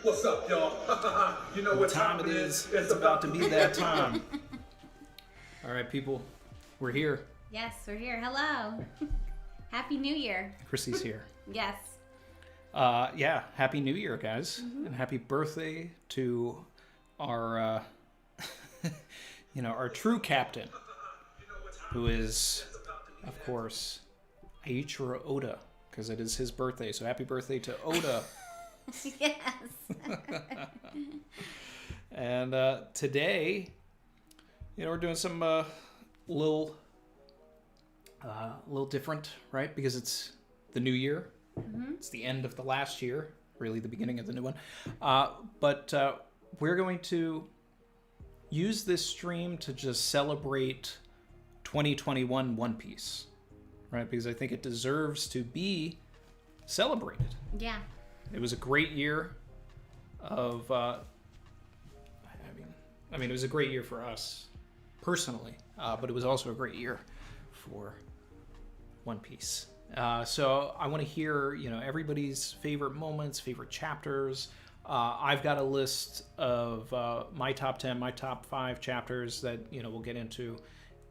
What's up, y'all? You know what time it is? It's about to be that time. All right, people, we're here. Yes, we're here. Hello. Happy New Year. Chrissy's here. Yes. Yeah, Happy New Year, guys. Mm-hmm. And happy birthday to our, our true captain, who is, of course, Aichiro Oda, because it is his birthday. So happy birthday to Oda. Yes. And today, we're doing some little different, right? Because it's the new year. Mm-hmm. It's the end of the last year, really the beginning of the new one. But we're going to use this stream to just celebrate 2021 One Piece, right? Because I think it deserves to be celebrated. Yeah. It was a great year of, I mean, it was a great year for us personally, but it was also a great year for One Piece. So I want to hear, everybody's favorite moments, favorite chapters. I've got a list of my top 10, my top 5 chapters that, we'll get into,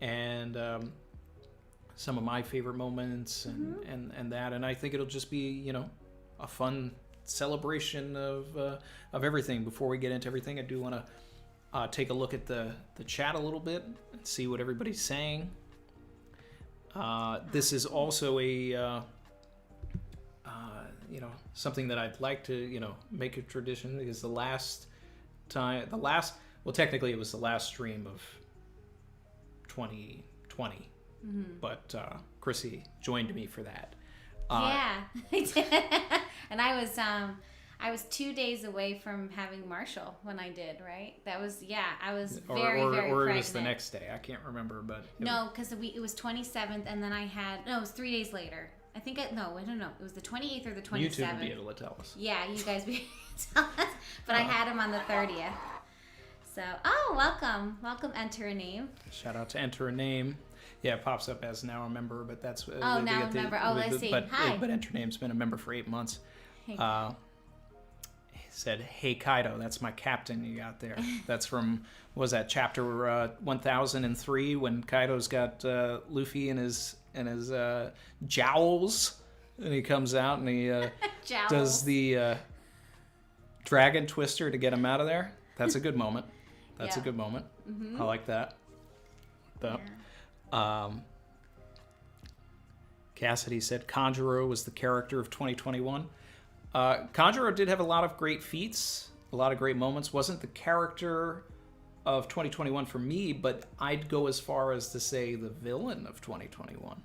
and some of my favorite moments and that. And I think it'll just be, a fun celebration of everything. Before we get into everything, I do want to take a look at the chat a little bit and see what everybody's saying. This is also a something that I'd like to make a tradition, because technically it was the last stream of 2020, but Chrissy joined me for that. Yeah, I did. And I was 2 days away from having Marshall when I did, right? That was, I was very pregnant. Or it was the next day. I can't remember, but... No, because it was 27th, and then it was 3 days later. I don't know. It was the 28th or the 27th. You two would be able to tell us. Yeah, you guys be able to tell us. But I had him on the 30th. So, welcome. Welcome, Enter a Name. Shout out to Enter a Name. Yeah, it pops up as now a member, but that's... now a member. I see. Hi. But Enter Name's been a member for 8 months. Hey. He said, "Hey Kaido, that's my captain you got there." That's from, what was that, chapter 1003, when Kaido's got Luffy in his jowls, and he comes out and he does the dragon twister to get him out of there. That's a good moment. That's a good moment. Mm-hmm. I like that. Cassidy said Kanjuro was the character of 2021. Kanjuro did have a lot of great feats, a lot of great moments. Wasn't the character of 2021 for me, but I'd go as far as to say the villain of 2021.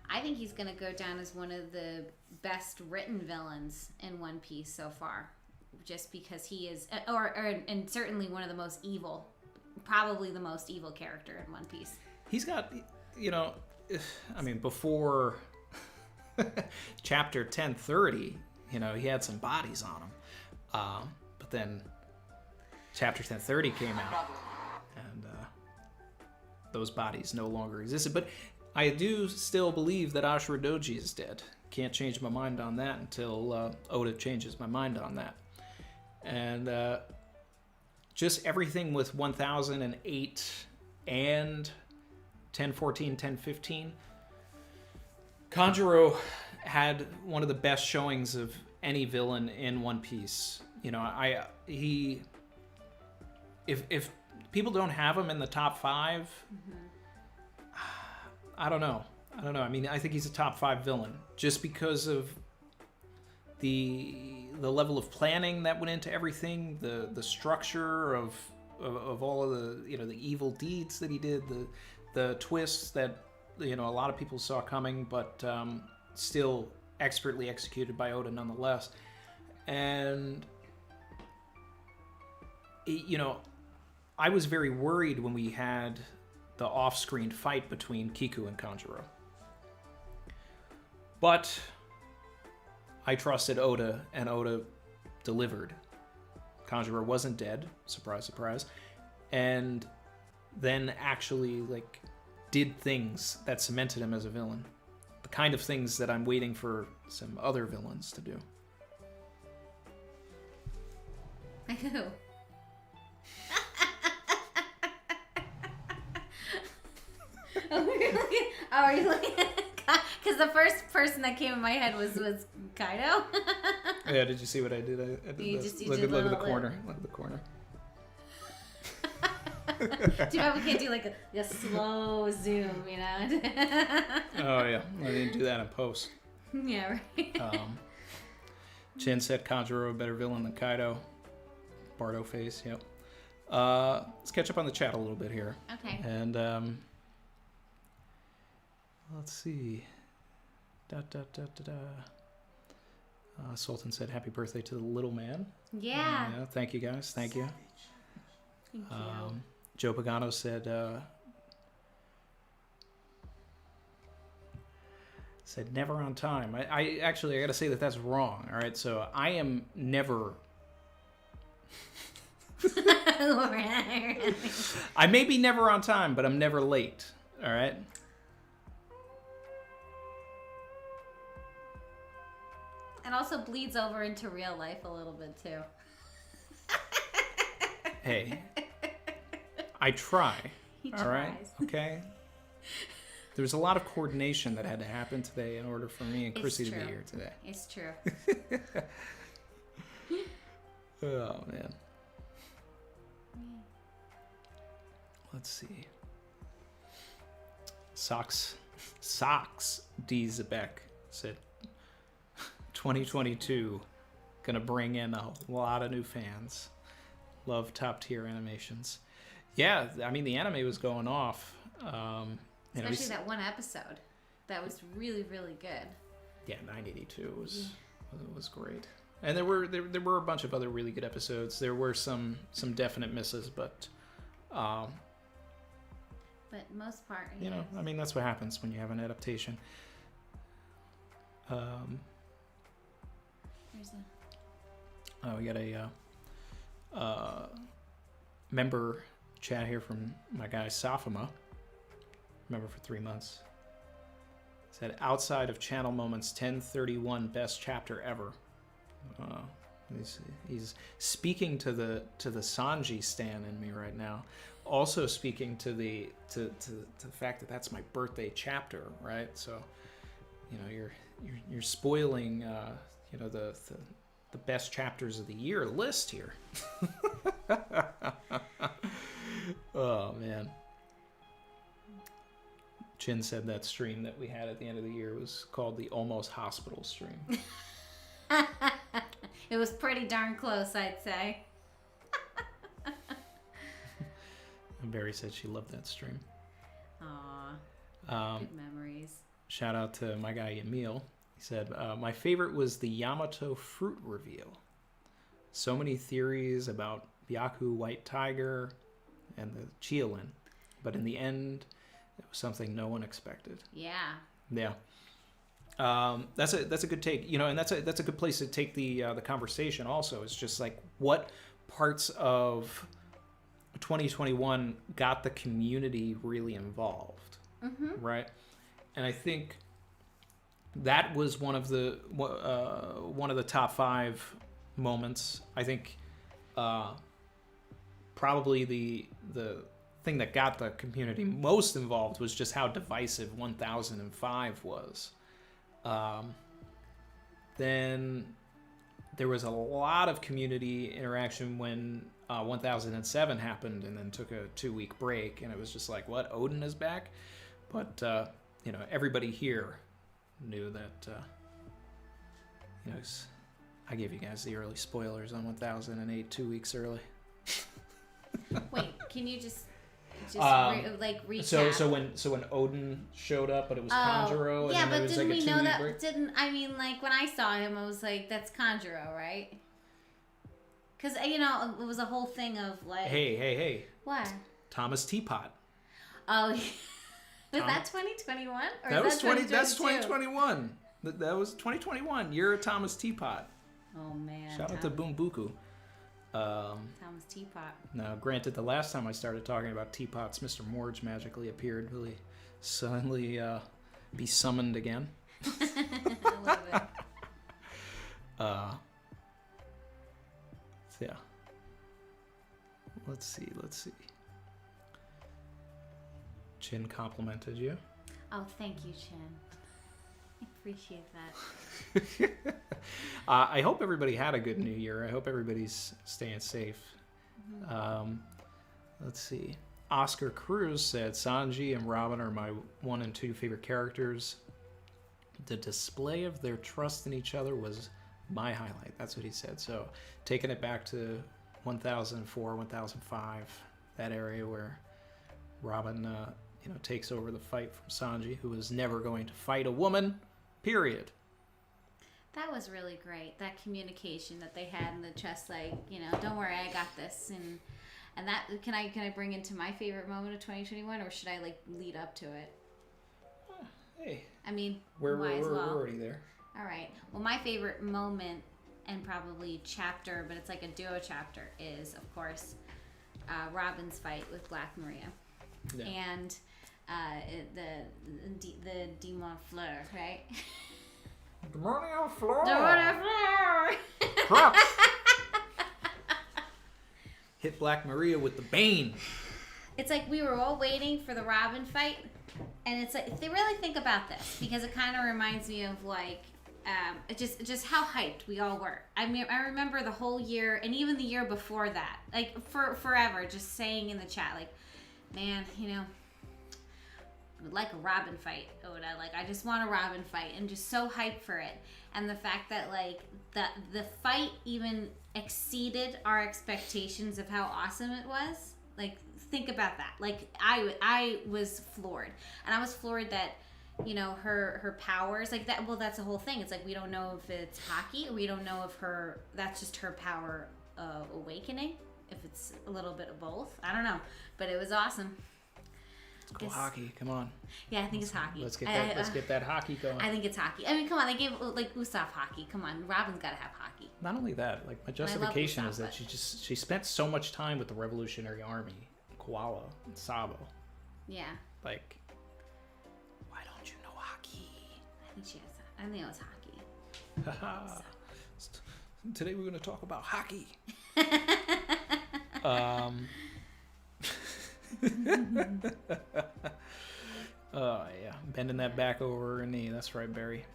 I think he's going to go down as one of the best written villains in One Piece so far, just because he is, and certainly one of the most evil, probably the most evil character in One Piece. He's got, before chapter 1030, he had some bodies on him. But then chapter 1030 came out, and those bodies no longer existed. But I do still believe that Ashura Doji is dead. Can't change my mind on that until Oda changes my mind on that. And just everything with 1008 and 1014, 1015. Kanjuro had one of the best showings of any villain in One Piece. If people don't have him in the top 5, I don't know. I mean, I think he's a top 5 villain just because of the level of planning that went into everything, the structure of all of the evil deeds that he did, the twists that a lot of people saw coming, but still expertly executed by Oda nonetheless. And I was very worried when we had the off-screen fight between Kiku and Kanjuro, but I trusted Oda, and Oda delivered. Kanjuro wasn't dead, surprise, surprise, and then actually did things that cemented him as a villain. The kind of things that I'm waiting for some other villains to do. Like who? Oh, are you looking at? Because the first person that came in my head was Kaido. Yeah, did you see what I did? I did You this. just- you Look did at the little corner. Look at the corner. Too bad we can't do like a slow zoom, you know? Oh, yeah. I didn't do that in post. Yeah, right. Chin said Kanjuro a better villain than Kaido. Bardo face, yep. Let's catch up on the chat a little bit here. Okay. And let's see. Sultan said happy birthday to the little man. Yeah. Yeah, thank you guys. Thank you. Thank you. Joe Pagano said never on time. I actually, I gotta say that's wrong. All right, so I am never. I may be never on time, but I'm never late. All right. And also bleeds over into real life a little bit too. Hey, I try. He All right. tries. Okay. There's a lot of coordination that had to happen today in order for me and It's Chrissy to be true. here today. It's true. Oh man. Let's see. Socks D. Zebek said 2022 gonna bring in a lot of new fans. Love top tier animations. Yeah, I mean the anime was going off. Especially that one episode. That was really, really good. Yeah, 982 was great. And there were a bunch of other really good episodes. There were some definite misses, but most part, you know, I mean that's what happens when you have an adaptation. There's We got a member chat here from my guy Safama. Member for 3 months. Said outside of channel moments, 1031 best chapter ever. He's speaking to the Sanji stan in me right now. Also speaking to the fact that that's my birthday chapter, right? So, you know, you're spoiling you know the best chapters of the year list here. Oh man. Chin said that stream that we had at the end of the year was called the Almost Hospital stream. It was pretty darn close, I'd say. And Barry said she loved that stream. Aw, good memories. Shout out to my guy Emil. He said, my favorite was the Yamato fruit reveal. So many theories about Byaku White Tiger and the Chiolin, but in the end, it was something no one expected. Yeah. Yeah. That's a good take, you know, and that's a good place to take the conversation. Also, it's just like what parts of 2021 got the community really involved, right? And I think that was one of the top 5 moments. I think probably the thing that got the community most involved was just how divisive 1005 was. Then there was a lot of community interaction when 1007 happened and then took a 2-week break, and it was just like, what, Odin is back? But you know, everybody here knew that you know, I gave you guys the early spoilers on 1008 2 weeks early. Wait, can you just recap? So when Odin showed up, but it was Kanjuro. Yeah, and then but there was didn't like we a know 2-week that? break? I mean, like when I saw him, I was like, "That's Kanjuro, right?" Because you know, it was a whole thing of like, Hey! What? Thomas Teapot. Oh, was that 2021? Or That was 2022? That's 2021. That was 2021. You're a Thomas Teapot. Oh man! Shout out to Boombuku. Thomas Teapot. Now, granted, the last time I started talking about teapots, Mr. Morge magically appeared. Will he suddenly be summoned again? A little bit. So yeah. Let's see. Chin complimented you. Oh, thank you, Chin. I appreciate that. I hope everybody had a good New Year. I hope everybody's staying safe. Let's see. Oscar Cruz said, Sanji and Robin are my 1 and 2 favorite characters. The display of their trust in each other was my highlight. That's what he said. So taking it back to 1004, 1005, that area where Robin takes over the fight from Sanji, who was never going to fight a woman, period. That was really great. That communication that they had in the chest, like, don't worry, I got this. And that, can I bring into my favorite moment of 2021, or should I, lead up to it? Hey. I mean, we're might as well. already there. All right. Well, my favorite moment, and probably chapter, but it's like a duo chapter, is, of course, Robin's fight with Black Maria. Yeah. And the Demon Fleur, right? Demon Fleur! Demon Fleur! Crap! Hit Black Maria with the Bane. It's like we were all waiting for the Robin fight, and it's like, if they really think about this, because it kind of reminds me of just how hyped we all were. I mean, I remember the whole year, and even the year before that, for forever, just saying in the chat, man, would like a Robin fight, Oda. I just want a Robin fight, and just so hyped for it. And the fact that the fight even exceeded our expectations of how awesome it was. Think about that. I was floored, and I was floored that her powers that. Well, that's the whole thing. It's we don't know if it's Haki. We don't know if that's just her power awakening. If it's a little bit of both, I don't know. But it was awesome. Let's go hockey. Come on. Yeah, I think it's hockey. Let's get that hockey going. I think it's hockey. I mean, come on. They gave Usopp hockey. Come on, Robin's got to have hockey. Not only that, my justification is that she spent so much time with the Revolutionary Army, Koala, and Sabo. Yeah. Why don't you know hockey? I think it was hockey. Today we're going to talk about hockey. Oh yeah, bending that back over her knee. That's right, Barry.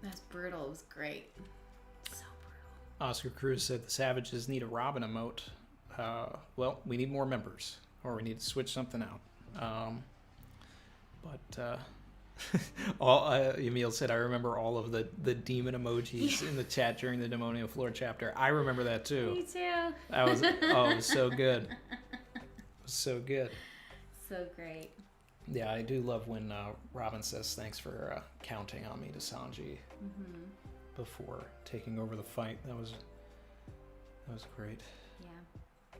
That's brutal. It was great. So brutal. Oscar Cruz said the Savages need a Robin emote. Well, we need more members, or we need to switch something out. Emil said, I remember all of the demon emojis in the chat during the Demonio Floor chapter. I remember that too. Me too. It was so good. It was so good. So great. Yeah, I do love when Robin says thanks for counting on me to Sanji before taking over the fight. That was great. Yeah.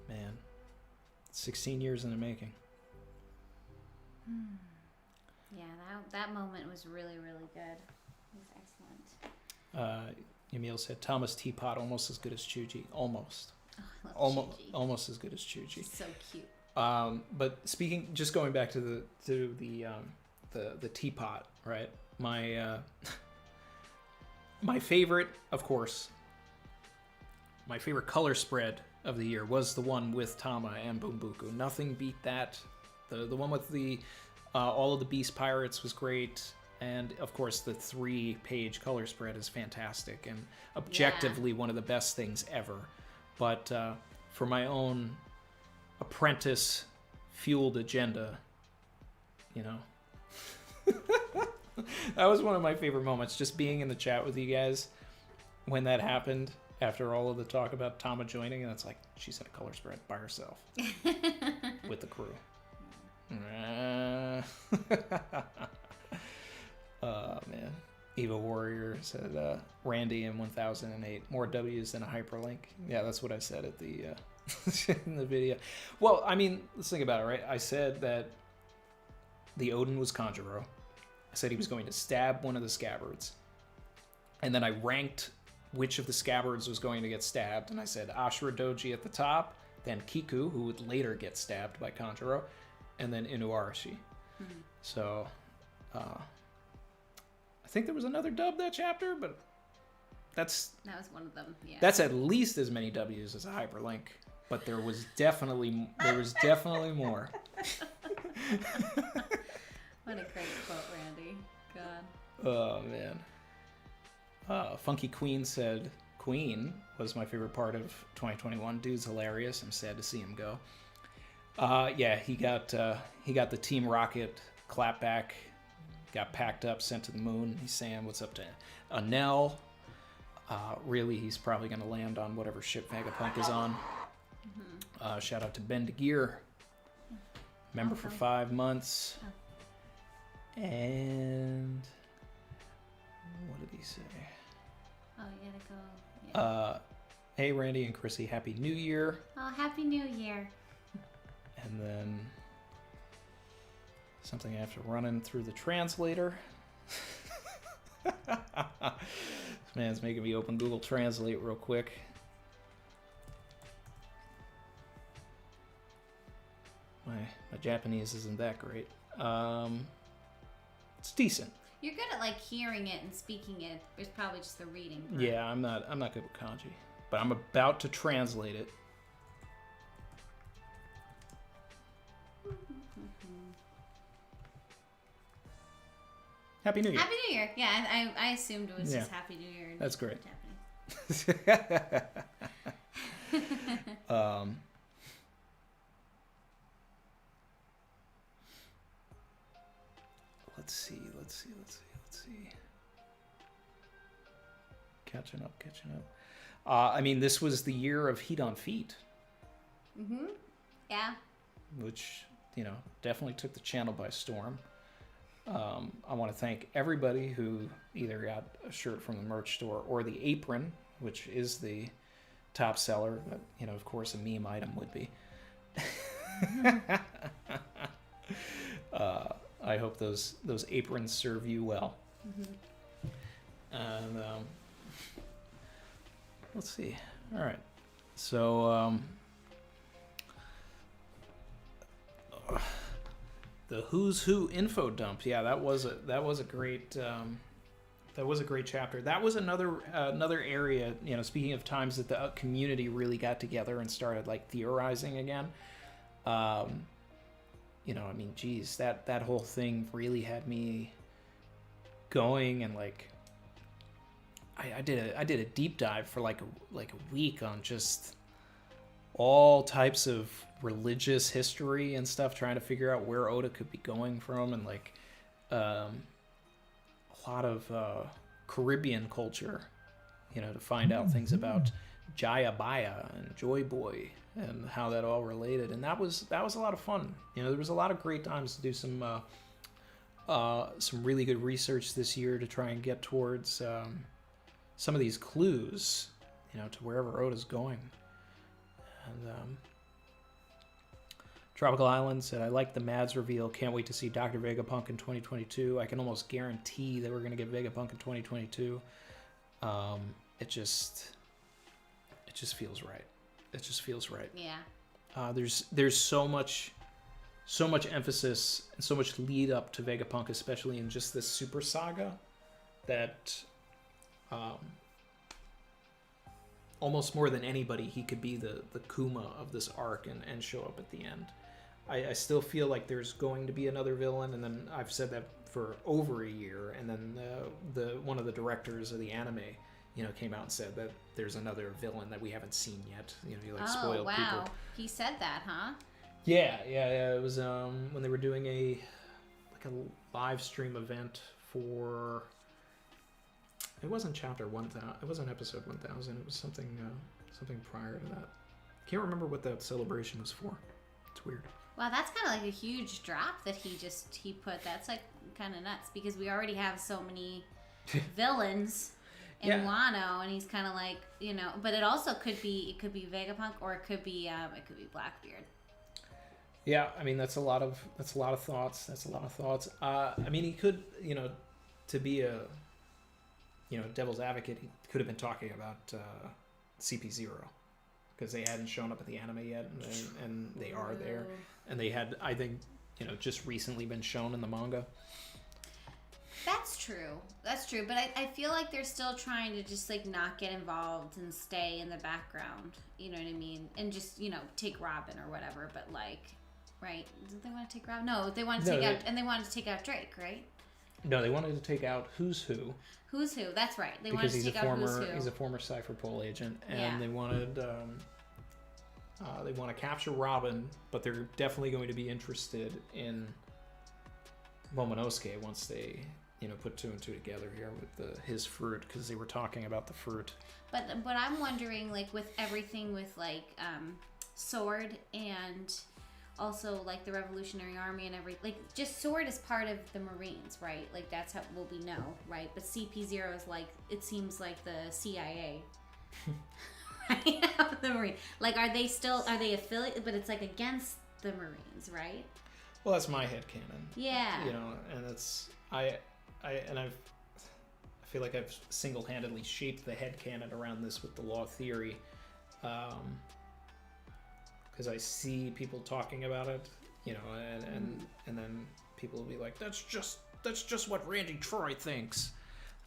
Man, 16 years in the making. Yeah, that moment was really, really good. It was excellent. Emil said Thomas Teapot almost as good as Chuji. Almost. Oh, I love Chuji. Almost as good as Chuji. So cute. But just going back to the teapot, right? My favorite, of course, my favorite color spread of the year was the one with Tama and Bumbuku. Nothing beat that. The one with the all of the Beast Pirates was great, and of course the 3-page color spread is fantastic and objectively one of the best things ever. But for my own apprentice fueled agenda, that was one of my favorite moments, just being in the chat with you guys when that happened after all of the talk about Tama joining, and it's she said a color spread by herself with the crew. Oh man. Eva Warrior said Randy in 1008 more W's than a hyperlink. Yeah, that's what I said at the in the video. Well, I mean, let's think about it, right? I said that the Odin was Kanjuro. I said he was going to stab one of the scabbards. And then I ranked which of the scabbards was going to get stabbed. And I said Ashura Doji at the top, then Kiku, who would later get stabbed by Kanjuro, and then Inuarashi. Mm-hmm. So, I think there was another dub that chapter, but that was one of them. Yeah. That's at least as many W's as a hyperlink. but there was definitely more. What a great quote, Randy. God. Oh man. Funky Queen said Queen was my favorite part of 2021. Dude's hilarious. I'm sad to see him go. Yeah, he got the Team Rocket clapback, got packed up, sent to the moon. He's saying what's up to Anel. Really, he's probably going to land on whatever ship Vegapunk is on. Shout out to Ben DeGear, member for 5 months. And what did he say? Oh, you gotta go. Yeah. Hey, Randy and Chrissy, Happy New Year. Oh, Happy New Year. And then something I have to run in through the translator. This man's making me open Google Translate real quick. My Japanese isn't that great. It's decent. You're good at like hearing it and speaking it. It's probably just the reading part. Yeah, I'm not good with kanji, but I'm about to translate it. Happy New Year. Happy New Year. Yeah, I assumed it was just Happy New Year. That's great. Let's see. Catching up. I mean, this was the year of Heat on Feet. Mm-hmm. Yeah. Which, definitely took the channel by storm. I want to thank everybody who either got a shirt from the merch store or the apron, which is the top seller. But, of course, a meme item would be. I hope those aprons serve you well. Mm-hmm. And let's see. All right. So the Who's Who info dump. Yeah, that was a great chapter. That was another area. Speaking of times that the community really got together and started like theorizing again. I mean, geez, that whole thing really had me going, and like I did a deep dive for like a week on just all types of religious history and stuff, trying to figure out where Oda could be going from, and like a lot of Caribbean culture, to find out things about Jayabaya and Joy Boy and how that all related. And that was a lot of fun. There was a lot of great times to do some really good research this year to try and get towards some of these clues, to wherever Oda's going. And Tropical Island said, I like the Mads reveal. Can't wait to see Dr. Vegapunk in 2022. I can almost guarantee that we're going to get Vegapunk in 2022. It just feels right. It just feels right. Yeah. There's so much emphasis and so much lead up to Vegapunk, especially in just this Super Saga, that almost more than anybody, he could be the Kuma of this arc and show up at the end. I still feel like there's going to be another villain, and then I've said that for over a year, and then the one of the directors of the anime, came out and said that there's another villain that we haven't seen yet. He spoiled people. Oh, wow. He said that, huh? Yeah. It was when they were doing a live stream event for. It wasn't chapter 1000. It wasn't episode 1000. It was something prior to that. Can't remember what that celebration was for. It's weird. Wow, that's kind of like a huge drop that he put. That's like kind of nuts, because we already have so many villains in Wano, and he's kind of like, but it also could be Vegapunk, or it could be Blackbeard. Yeah, I mean that's a lot of thoughts. I mean, he could, to be a devil's advocate, he could have been talking about CP0, because they hadn't shown up at the anime yet, and they are there, and they had, I think, just recently been shown in the manga. That's true. But I feel like they're still trying to just like not get involved and stay in the background. You know what I mean? And just, take Robin or whatever. But like, right? Did they want to take Robin? No, they wanted to take out, and they wanted to take out Drake, right? No, they wanted to take out Who's Who. Who's Who? That's right. They because wanted to take out Who's Who. He's a former Cypher Pole agent, and they wanted they want to capture Robin, but they're definitely going to be interested in Momonosuke once they put 2 and 2 together here with his fruit, because they were talking about the fruit. But I'm wondering, like, with everything with like Sword and also like the Revolutionary Army and everything, like just Sword is part of the Marines, right? Like that's how we know, right? But CP0 is like, it seems like the CIA. Right? The Marine. Like, are they affiliated? But it's like against the Marines, right? Well, that's my headcanon. Yeah. And it's I feel like I've single-handedly shaped the headcanon around this with the law theory, because I see people talking about it, and then people will be like, that's just what Randy Troy thinks.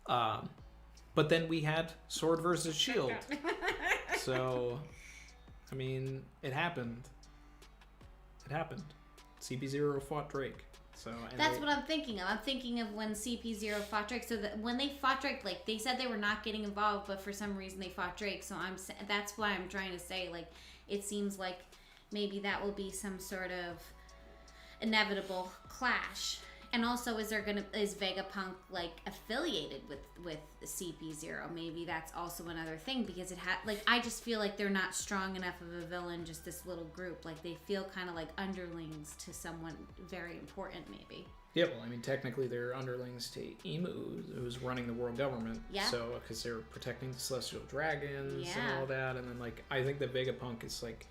But then we had Sword versus Shield. So, I mean, it happened. CP0 fought Drake. So that's what I'm thinking of. I'm thinking of when CP0 fought Drake. So that when they fought Drake, like they said they were not getting involved, but for some reason they fought Drake. So that's why I'm trying to say, like, it seems like maybe that will be some sort of inevitable clash. And also, is Vegapunk like affiliated with CP0? Maybe that's also another thing, because I just feel like they're not strong enough of a villain. Just this little group, like they feel kind of like underlings to someone very important, maybe. Yeah, well, I mean, technically they're underlings to Imu, who's running the world government. Yeah. So because they're protecting the celestial dragons Yeah. and all that, and then like I think that Vegapunk is like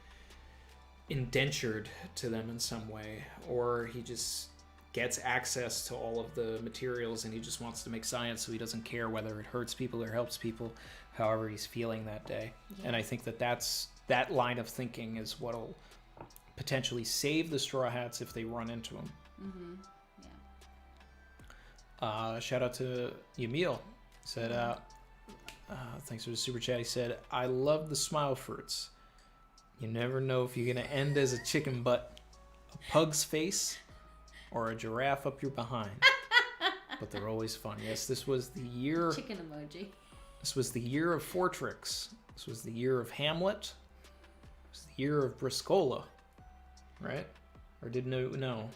indentured to them in some way, or he just gets access to all of the materials and he just wants to make science, so he doesn't care whether it hurts people or helps people, however he's feeling that day. Yeah. And I think that line of thinking is what'll potentially save the Straw Hats if they run into him. Mm-hmm. Yeah. Shout out to Yamil. Said, thanks for the super chat. He said, I love the smile fruits. You never know if you're going to end as a chicken butt, a pug's face, or a giraffe up your behind. But they're always fun. Yes, this was the year... Chicken emoji. This was the year of Fortrix. This was the year of Hamlet. It was the year of Briscola. Right? Or did no,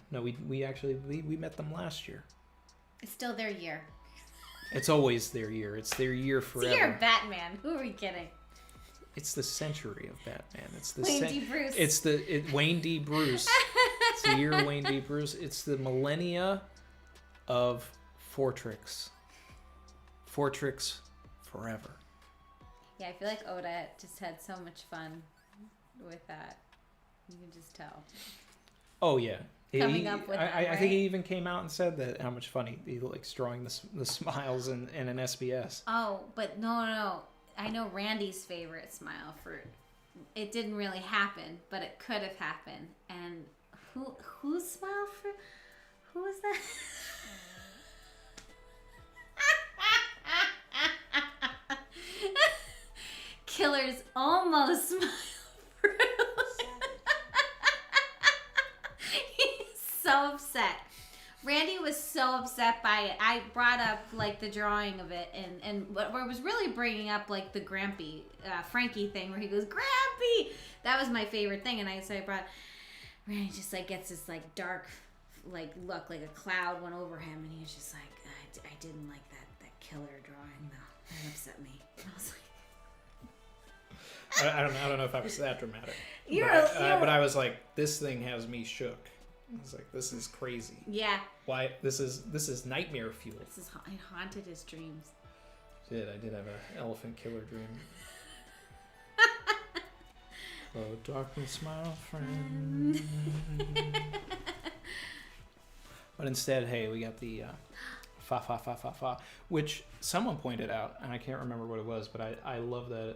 we actually met them last year. It's still their year. It's always their year. It's their year forever. It's the year of Batman. Who are we kidding? It's the century of Batman. It's the Wayne D. Bruce. It's Wayne D. Bruce. It's the year of Wayne D. Bruce. It's the millennia of Fortrix. Fortrix forever. Yeah, I feel like Oda just had so much fun with that. You can just tell. Oh yeah. Coming up with that, I think he even came out and said that how much fun he likes drawing the smiles in an SBS. Oh, but no. I know Randy's favorite smile fruit. It didn't really happen, but it could have happened. And whose smile fruit? Who was that? Killer's almost smile fruit. He's so upset. Randy was so upset by it. I brought up like the drawing of it, and what I was really bringing up like the Grampy, Frankie thing where he goes Grampy. That was my favorite thing, and so I brought Randy just like gets this like dark like look, like a cloud went over him, and he was just like, I didn't like that killer drawing though. That upset me. And I was like, I don't know if I was that dramatic. But I was like, this thing has me shook. I was like, this is crazy. Yeah. Why? This is nightmare fuel. It haunted his dreams. I did have an elephant killer dream. Oh, darkness, smile, friend. But instead, hey, we got the fa fa fa fa fa, which someone pointed out, and I can't remember what it was, but I love the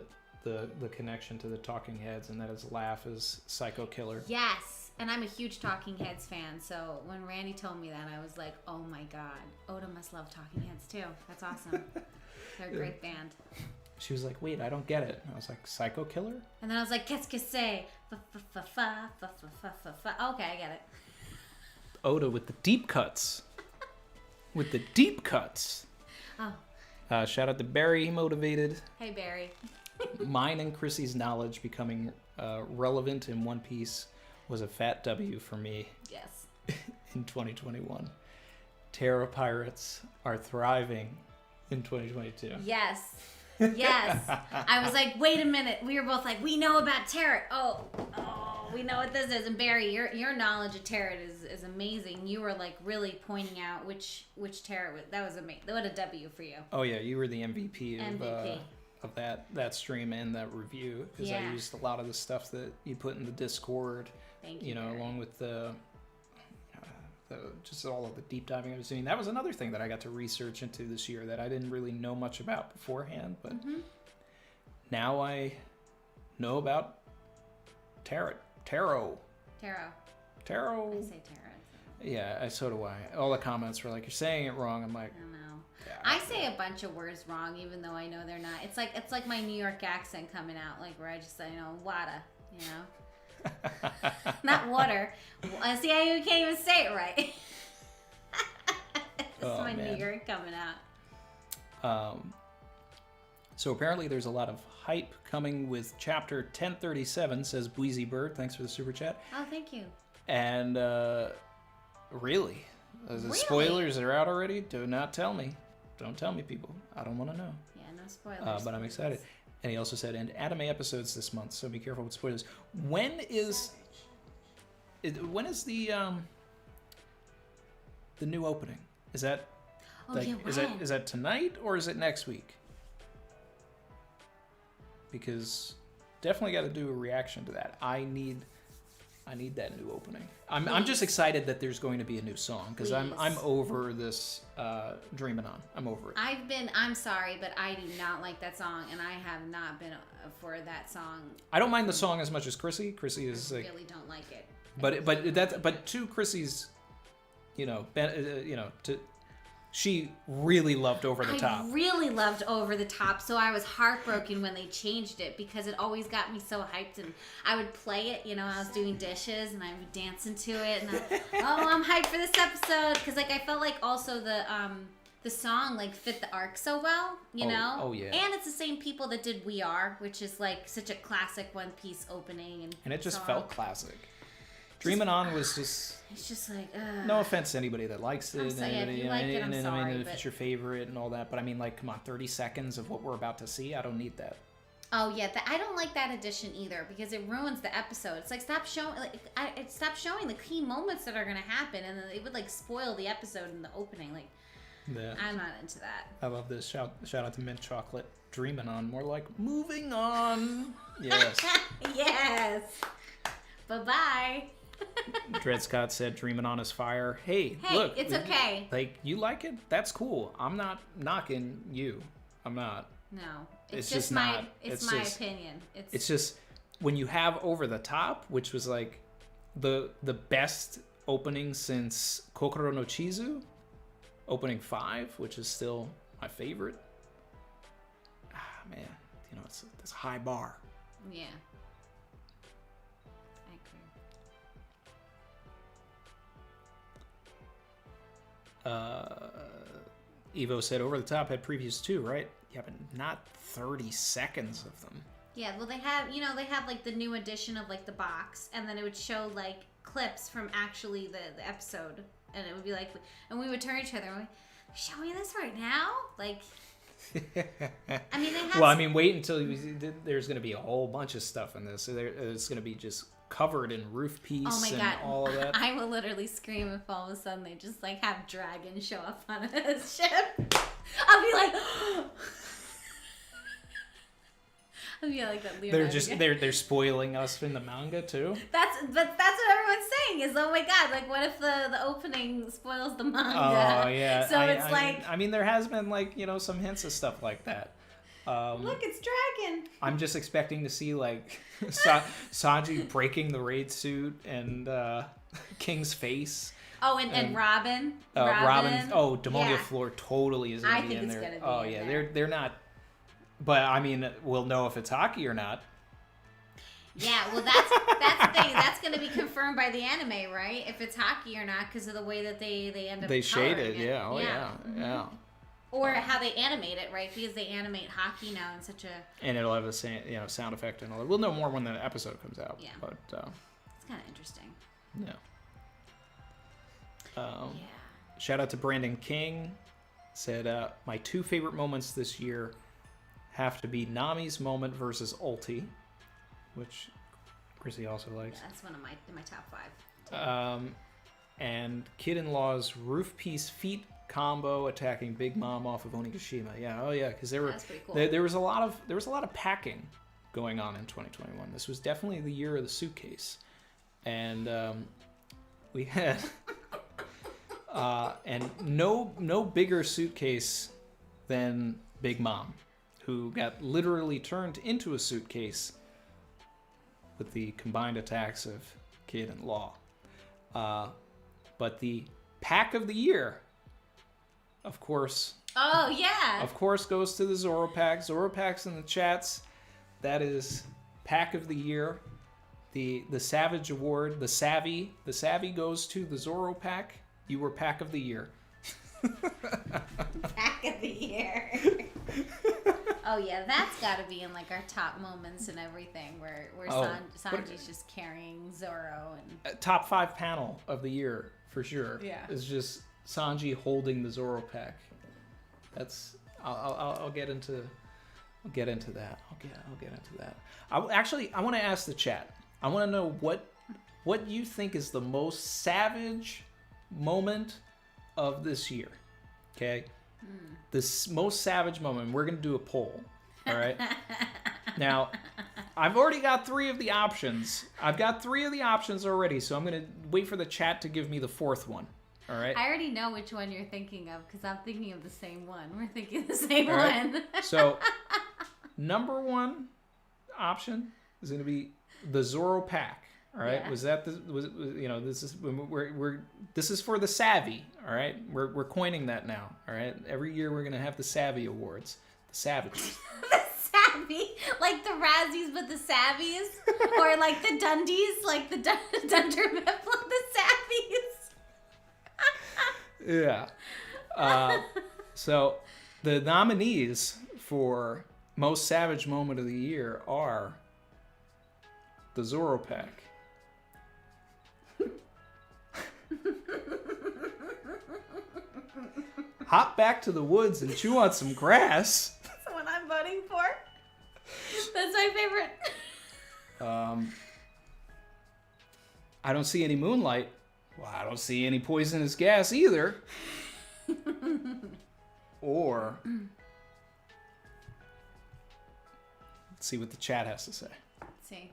connection to the Talking Heads, and that his laugh is Psycho Killer. Yes. And I'm a huge Talking Heads fan, so when Randy told me that, I was like, oh my god, Oda must love Talking Heads too. That's awesome. They're a great band. She was like, wait, I don't get it. And I was like, Psycho Killer? And then I was like, qu'est-ce que c'est? Fa. Okay, I get it. Oda with the deep cuts. With the deep cuts. Oh. Shout out to Barry, motivated. Hey, Barry. Mine and Chrissy's knowledge becoming relevant in One Piece was a fat W for me. Yes. In 2021. Terra Pirates are thriving in 2022. Yes. Yes. I was like, wait a minute. We were both like, we know about tarot. Oh, we know what this is. And Barry, your knowledge of tarot is amazing. You were like really pointing out which tarot was. That was amazing. What a W for you. Oh yeah, you were the MVP of that stream and that review, because I used a lot of the stuff that you put in the Discord. Thank you. Barry. Along with the just all of the deep diving I was doing. That was another thing that I got to research into this year that I didn't really know much about beforehand, but now I know about tarot. I say tarot. Yeah, so do I. All the comments were like, you're saying it wrong. I'm like, I don't know. Yeah, I say a bunch of words wrong, even though I know they're not. It's like my New York accent coming out, like where I just say, water, Not water. See, I can't even say it right. It's my New York coming out. So apparently there's a lot of hype coming with chapter 1037, says Bweezy Bird. Thanks for the super chat. Oh, thank you. And really? The spoilers are out already? Do not tell me. Don't tell me, people. I don't want to know. Yeah, no spoilers. But I'm excited. And he also said, and anime episodes this month, so be careful with spoilers. When is the new opening? Is that is that tonight or is it next week? Because definitely got to do a reaction to that. I need that new opening. I'm just excited that there's going to be a new song, because I'm over this Dreamin' On. I'm over it. I'm sorry, but I do not like that song, and I have not been for that song. I don't mind the song as much as Chrissy. Chrissy is I really don't like it. But to Chrissy's, she really loved Over the Top. I really loved Over the Top, so I was heartbroken when they changed it, because it always got me so hyped, and I would play it, I was doing dishes, and I would be dancing to it, and I'm hyped for this episode, because I felt like also the song fit the arc so well, Oh yeah. And it's the same people that did We Are, which is such a classic One Piece opening, and it just felt classic. Dreamin' On was just... It's just no offense to anybody that likes it. I'm sorry, if you like it, I'm sorry. If it's your favorite and all that. But come on, 30 seconds of what we're about to see? I don't need that. Oh, yeah. I don't like that addition either, because it ruins the episode. It's stop showing the key moments that are going to happen, and then it would, spoil the episode in the opening. Yeah. I'm not into that. I love this. Shout out to Mint Chocolate. Dreamin' On. More like moving on. Yes. Yes. Bye-bye. Dred Scott said Dreamin' On is fire. Hey, look. It's okay. You like it? That's cool. I'm not knocking you. I'm not. No. It's just my opinion. It's just when you have Over the Top, which was the best opening since Kokoro no Chizu, opening 5, which is still my favorite. Man, it's a high bar. Yeah. Evo said Over the Top had previews too, right? Yeah, but not 30 seconds of them. Yeah, well, they have the new edition of the box, and then it would show clips from actually the episode, and it would be and we would turn to each other and we're showing this right now, wait until there's going to be a whole bunch of stuff in this. It's going to be just covered in roof piece all of that. I will literally scream if all of a sudden they just have dragons show up on a ship. I'll be like, that Leonardo. They're spoiling us in the manga too. That's what everyone's saying is, oh my god, what if the opening spoils the manga? Oh yeah. So there has been some hints of stuff like that. Look, it's Dragon. I'm just expecting to see like Sanji breaking the raid suit and King's face. Oh, and Robin. Robin. Oh, Demonia Yeah. Floor totally is going to be in there. I think it's Oh gonna be yeah, in there. they're not. But I mean, we'll know if it's hockey or not. Yeah, well, that's the thing. That's going to be confirmed by the anime, right? If it's hockey or not, because of the way that they end up. They shade coloring it, yeah. Oh yeah, Mm-hmm. yeah. Or how they animate it, right? Because they animate hockey now in such a. And it'll have a sound effect and all that. We'll know more when the episode comes out. Yeah. But It's kind of interesting. yeah. Yeah. Shout out to Brandon King. Said my 2 favorite moments this year have to be Nami's moment versus Ulti, which Chrissy also likes. Yeah, that's one of my top 5. And Kid-in-Law's roof piece feet combo attacking Big Mom off of Onigashima. Yeah, oh yeah, because That's pretty cool. there was a lot of packing going on in 2021. This was definitely the year of the suitcase, and we had and no bigger suitcase than Big Mom, who got literally turned into a suitcase with the combined attacks of Kid and Law. But the pack of the year, of course, Oh yeah. goes to the Zoropack. Zoropack's in the chats. That is pack of the year. The Savage Award, the Savvy goes to the Zoropack. You were pack of the year. Pack of the year. Oh yeah, that's got to be in like our top moments and everything, where Sanji's just carrying Zoro and. Top 5 panel of the year for sure. Yeah. Is just Sanji holding the Zoropack. That's I'll get into that. I'll get into that. I want to ask the chat. I want to know what you think is the most savage moment of this year. Okay? This most savage moment. We're going to do a poll. All right? Now, I've already got 3 of the options. I've got 3 of the options already, so I'm going to wait for the chat to give me the 4th one. All right? I already know which one you're thinking of because I'm thinking of the same one. We're thinking the same All right. one. So, number 1 option is going to be the Zoropack. All right, Yeah. was this is for the savvy. All right, we're coining that now. All right, every year we're gonna have the savvy awards, the savages. The savvy, like the Razzies, but the savvies, or like the Dundies, like the Dunder Mifflin, the savvies. Yeah. So the nominees for most savage moment of the year are the Zoropack, hop back to the woods and chew on some grass. That's the one I'm voting for. That's my favorite. I don't see any moonlight. Well, I don't see any poisonous gas either. Or let's see what the chat has to say. Let's see.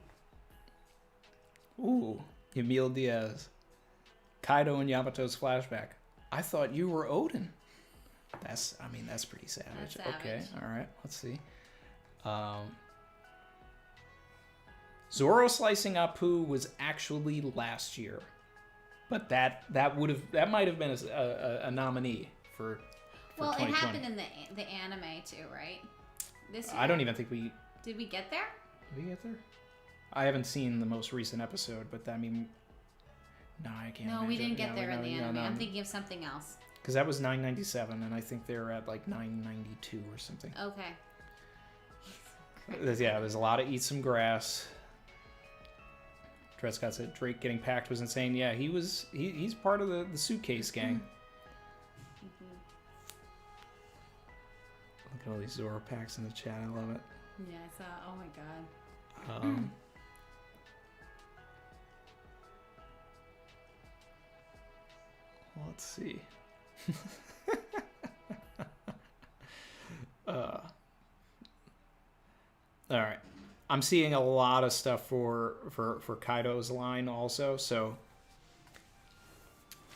Ooh, Emil Diaz. Kaido and Yamato's flashback. I thought you were Odin. That's pretty savage. That's savage. Okay, all right, let's see. Zoro slicing Apu was actually last year, but that might have been a nominee for Well, it 2020. happened in the anime too, right? This year. I don't even think we Did we get there? did we get there. I haven't seen the most recent episode, but I mean, no, I can't. No, we didn't get there in the anime. No. I'm thinking of something else. Because that was 997, and I think they're at like 992 or something. Okay. Yeah, there's a lot of eat some grass. Trescott said Drake getting packed was insane. Yeah, he's part of the suitcase gang. Look at all these Zoro packs in the chat. I love it. Yeah, I saw. Oh my god. Let's see. All right. I'm seeing a lot of stuff for Kaido's line also, so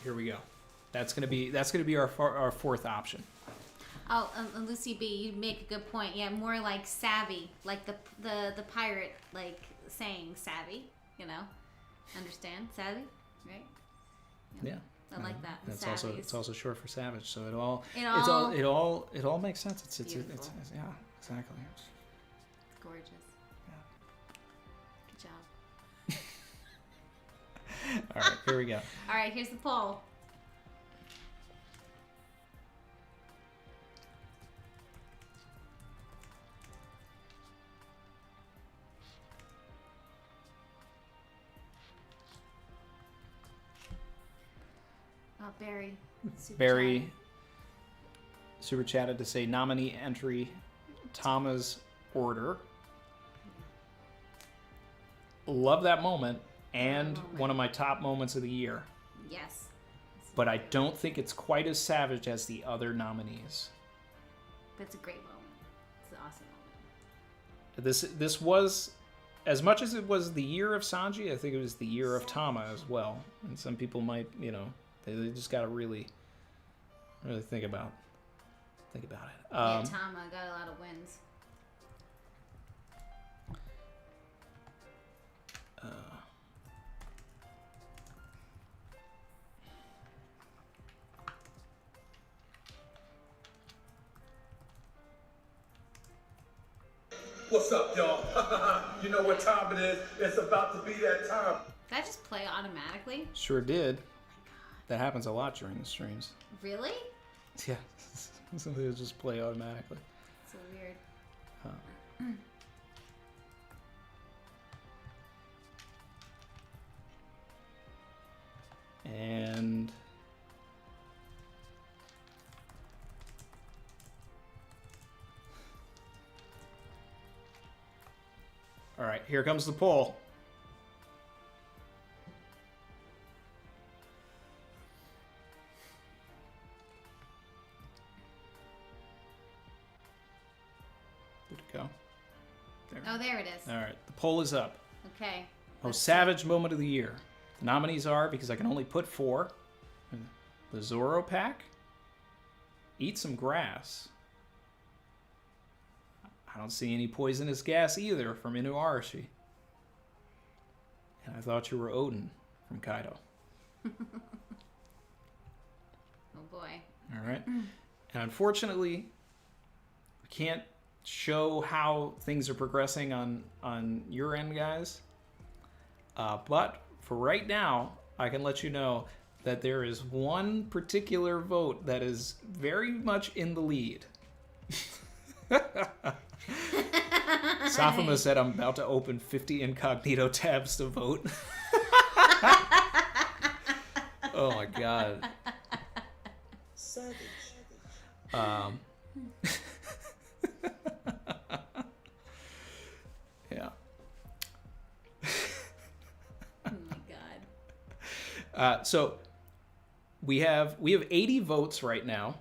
here we go. That's gonna be our 4th option. Oh, Lucy B, you make a good point. Yeah, more like savvy, like the pirate, like saying savvy. You know, understand savvy, right? Yeah. I like that. It's also short for savage, so it all makes sense. It's yeah, exactly. It's gorgeous. Yeah. Good job. All right, here we go. All right, here's the poll. Oh, Barry. Super chatted to say nominee entry, Tama's order. Love that moment, and one of my top moments of the year. Yes. But I don't think it's quite as savage as the other nominees. But it's a great moment. It's an awesome moment. This was, as much as it was the year of Sanji, I think it was the year of Tama as well. And some people might, they just got to really think about it. Yeah, Tama got a lot of wins. What's up, y'all? You know what time it is. It's about to be that time. Did that just play automatically? Sure did. That happens a lot during the streams. Really? Yeah. Something will just play automatically. So weird. And all right, here comes the poll. Did it go? There. Oh, there it is. All right, the poll is up. Okay. Most savage moment of the year. The nominees are, because I can only put 4, the Zoropack, Eat Some Grass. I don't see any poisonous gas either from Inuarashi. And I thought you were Odin from Kaido. Oh boy. All right. And unfortunately, we can't show how things are progressing on your end, guys. But for right now, I can let you know that there is one particular vote that is very much in the lead. Safama said I'm about to open 50 incognito tabs to vote. Oh my god. Savage. Yeah. Oh my god. So we have 80 votes right now.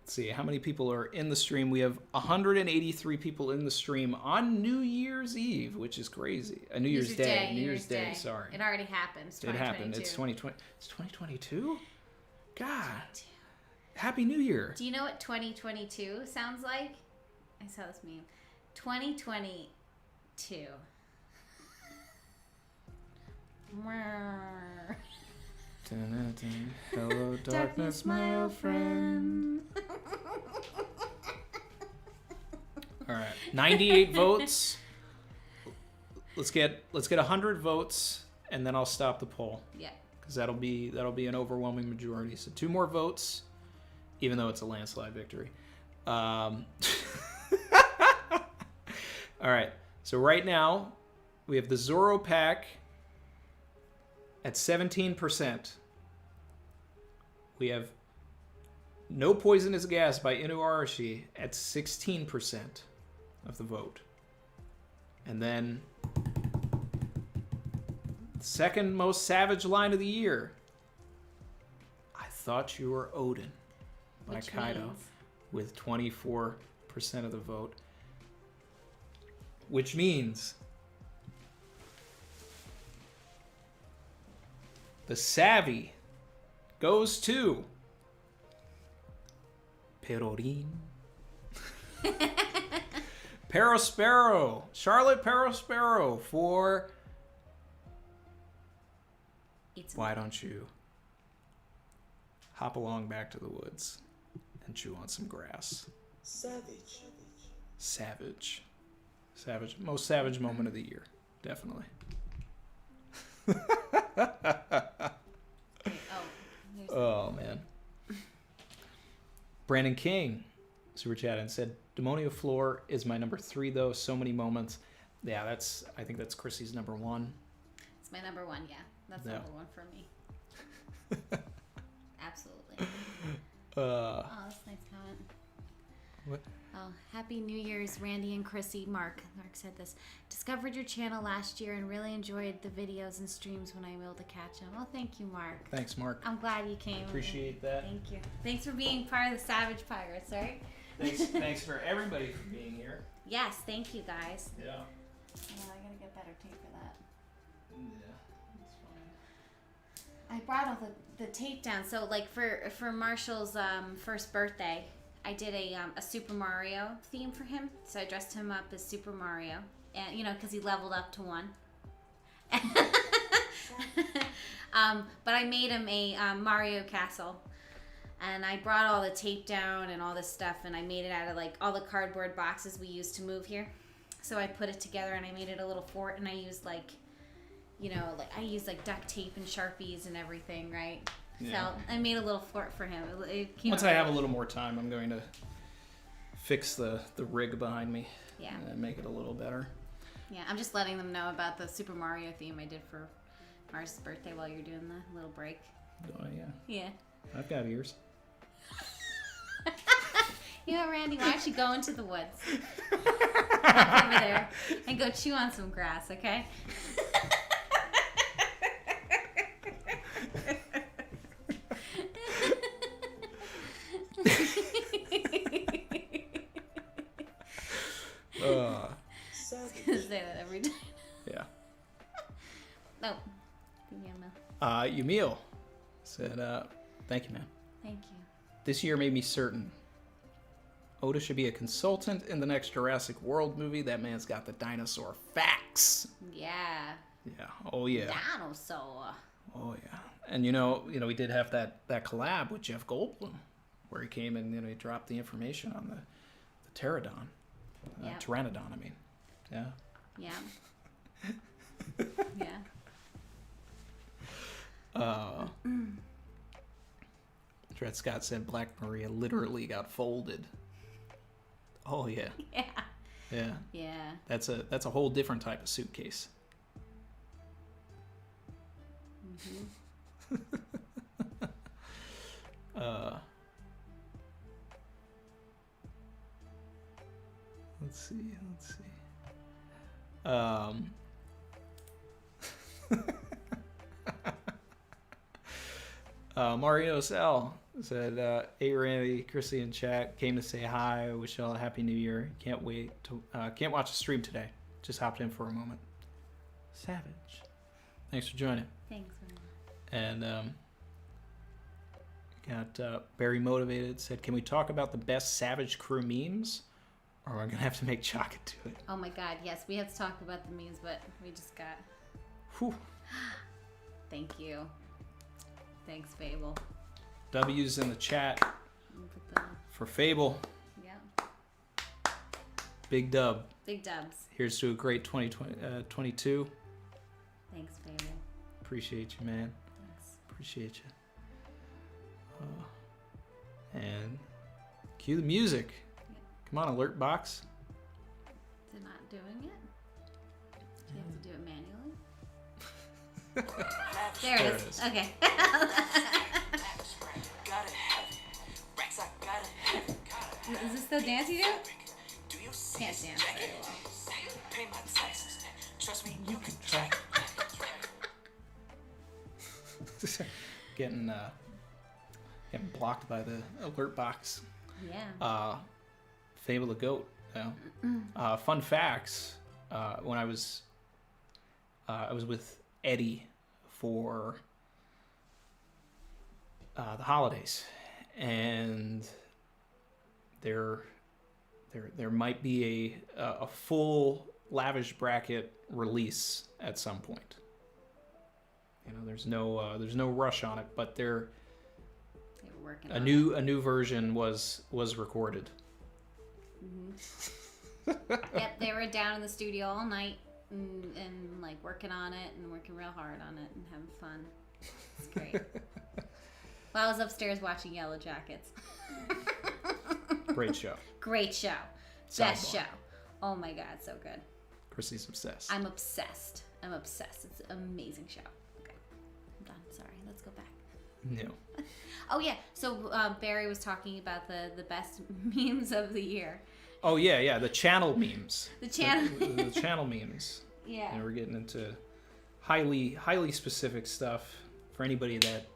Let's see how many people are in the stream. We have 183 people in the stream on New Year's Eve, which is crazy. New Year's Day. New Year's Day. Sorry. It already happened. It's It happened. It's 2020. It's 2022. God. Happy New Year. Do you know what 2022 sounds like? I saw this meme. 2022. Hello, darkness, my old friend. All right, 98 votes. Let's get 100 votes, and then I'll stop the poll. Yeah. Because that'll be an overwhelming majority. So 2 more votes, even though it's a landslide victory. All right. So right now, we have the Zoropack at 17%. We have No Poisonous Gas by Inuarashi at 16% of the vote. And then second most savage line of the year, I Thought You Were Odin by Kaido with 24% of the vote. Which means the Savvy goes to Perorin. Perospero. Charlotte Perospero for... Why don't you hop along back to the woods and chew on some grass? Savage. Most savage moment of the year. Definitely. Oh, man. Brandon King super chat and said, Demonio Floor is my number 3, though. So many moments. Yeah, I think that's Chrissy's number 1. It's my number 1, yeah. That's number 1 for me. Absolutely. Oh, that's a nice comment. What? Oh, Happy New Year's, Randy and Chrissy. Mark said this. Discovered your channel last year and really enjoyed the videos and streams when I'm able to catch them. Well, thank you, Mark. Thanks, Mark. I'm glad you came. Appreciate that. Thank you. Thanks for being part of the Savage Pirates, right? Thanks for everybody for being here. Yes, thank you, guys. Yeah. Oh, I gotta get better tape for that. Yeah, that's fine. I brought all the tape down. So, like, for Marshall's first birthday, I did a Super Mario theme for him. So I dressed him up as Super Mario, and because he leveled up to 1. But I made him a Mario Castle, and I brought all the tape down and all this stuff, and I made it out of like all the cardboard boxes we used to move here. So I put it together and I made it a little fort, and I used like duct tape and Sharpies and everything, right? Yeah. So I made a little fort for him. It came Once out I have a little more time, I'm going to fix the rig behind me. Yeah. And make it a little better. Yeah, I'm just letting them know about the Super Mario theme I did for Mars' birthday while you're doing the little break. Oh, yeah. Yeah. I've got ears. Randy, why don't you go into the woods? Hop over there and go chew on some grass, okay? Say that every time. Yeah. No. Give me a milk. Yumil said, thank you, man. Thank you. This year made me certain Oda should be a consultant in the next Jurassic World movie. That man's got the dinosaur facts. Yeah. Yeah. Oh, yeah. Dinosaur. Oh, yeah. And, we did have that collab with Jeff Goldblum where he came and, he dropped the information on the pterodon. Yep. Pteranodon, I mean. Yeah. Yeah. Yeah. Dred Scott said Black Maria literally got folded. Oh, yeah. Yeah. Yeah. Yeah. That's a whole different type of suitcase. Mm-hmm. Let's see. Mario Sal said, "Hey Randy, Chrissy in chat came to say hi. I wish y'all a happy New Year. Can't watch the stream today. Just hopped in for a moment. Savage. Thanks for joining." Thanks. And got Barry Motivated said, "Can we talk about the best Savage Crew memes? Or we're gonna have to make Chaka do it." Oh my God, yes, we have to talk about the memes, but we just got. Whew. Thank you. Thanks, Fable. W's in the chat Put the... for Fable. Yeah. Big dub. Big dubs. Here's to a great 2022. Thanks, Fable. Appreciate you, man. Thanks. Appreciate you. And cue the music. Come on, alert box. Is it not doing it? Do you have to do it manually? There it is. Okay. Is this still dance you do? Can't dance very well. You can track. Getting blocked by the alert box. Yeah. Fable the Goat. Fun facts. When I was with Eddie for the holidays, and there might be a full lavish bracket release at some point. There's no rush on it, but they were working on a new version was recorded. Yep, they were down in the studio all night and like working on it and working real hard on it and having fun. It's great. Well, I was upstairs watching Yellow Jackets. Great show. Great show. Best show. Oh my God, so good. Chrissy's obsessed. I'm obsessed. It's an amazing show. Okay, I'm done. Sorry, let's go back. No. Oh yeah, so Barry was talking about the best memes of the year. Oh yeah, the channel memes. The channel memes. Yeah. We're getting into highly specific stuff for anybody that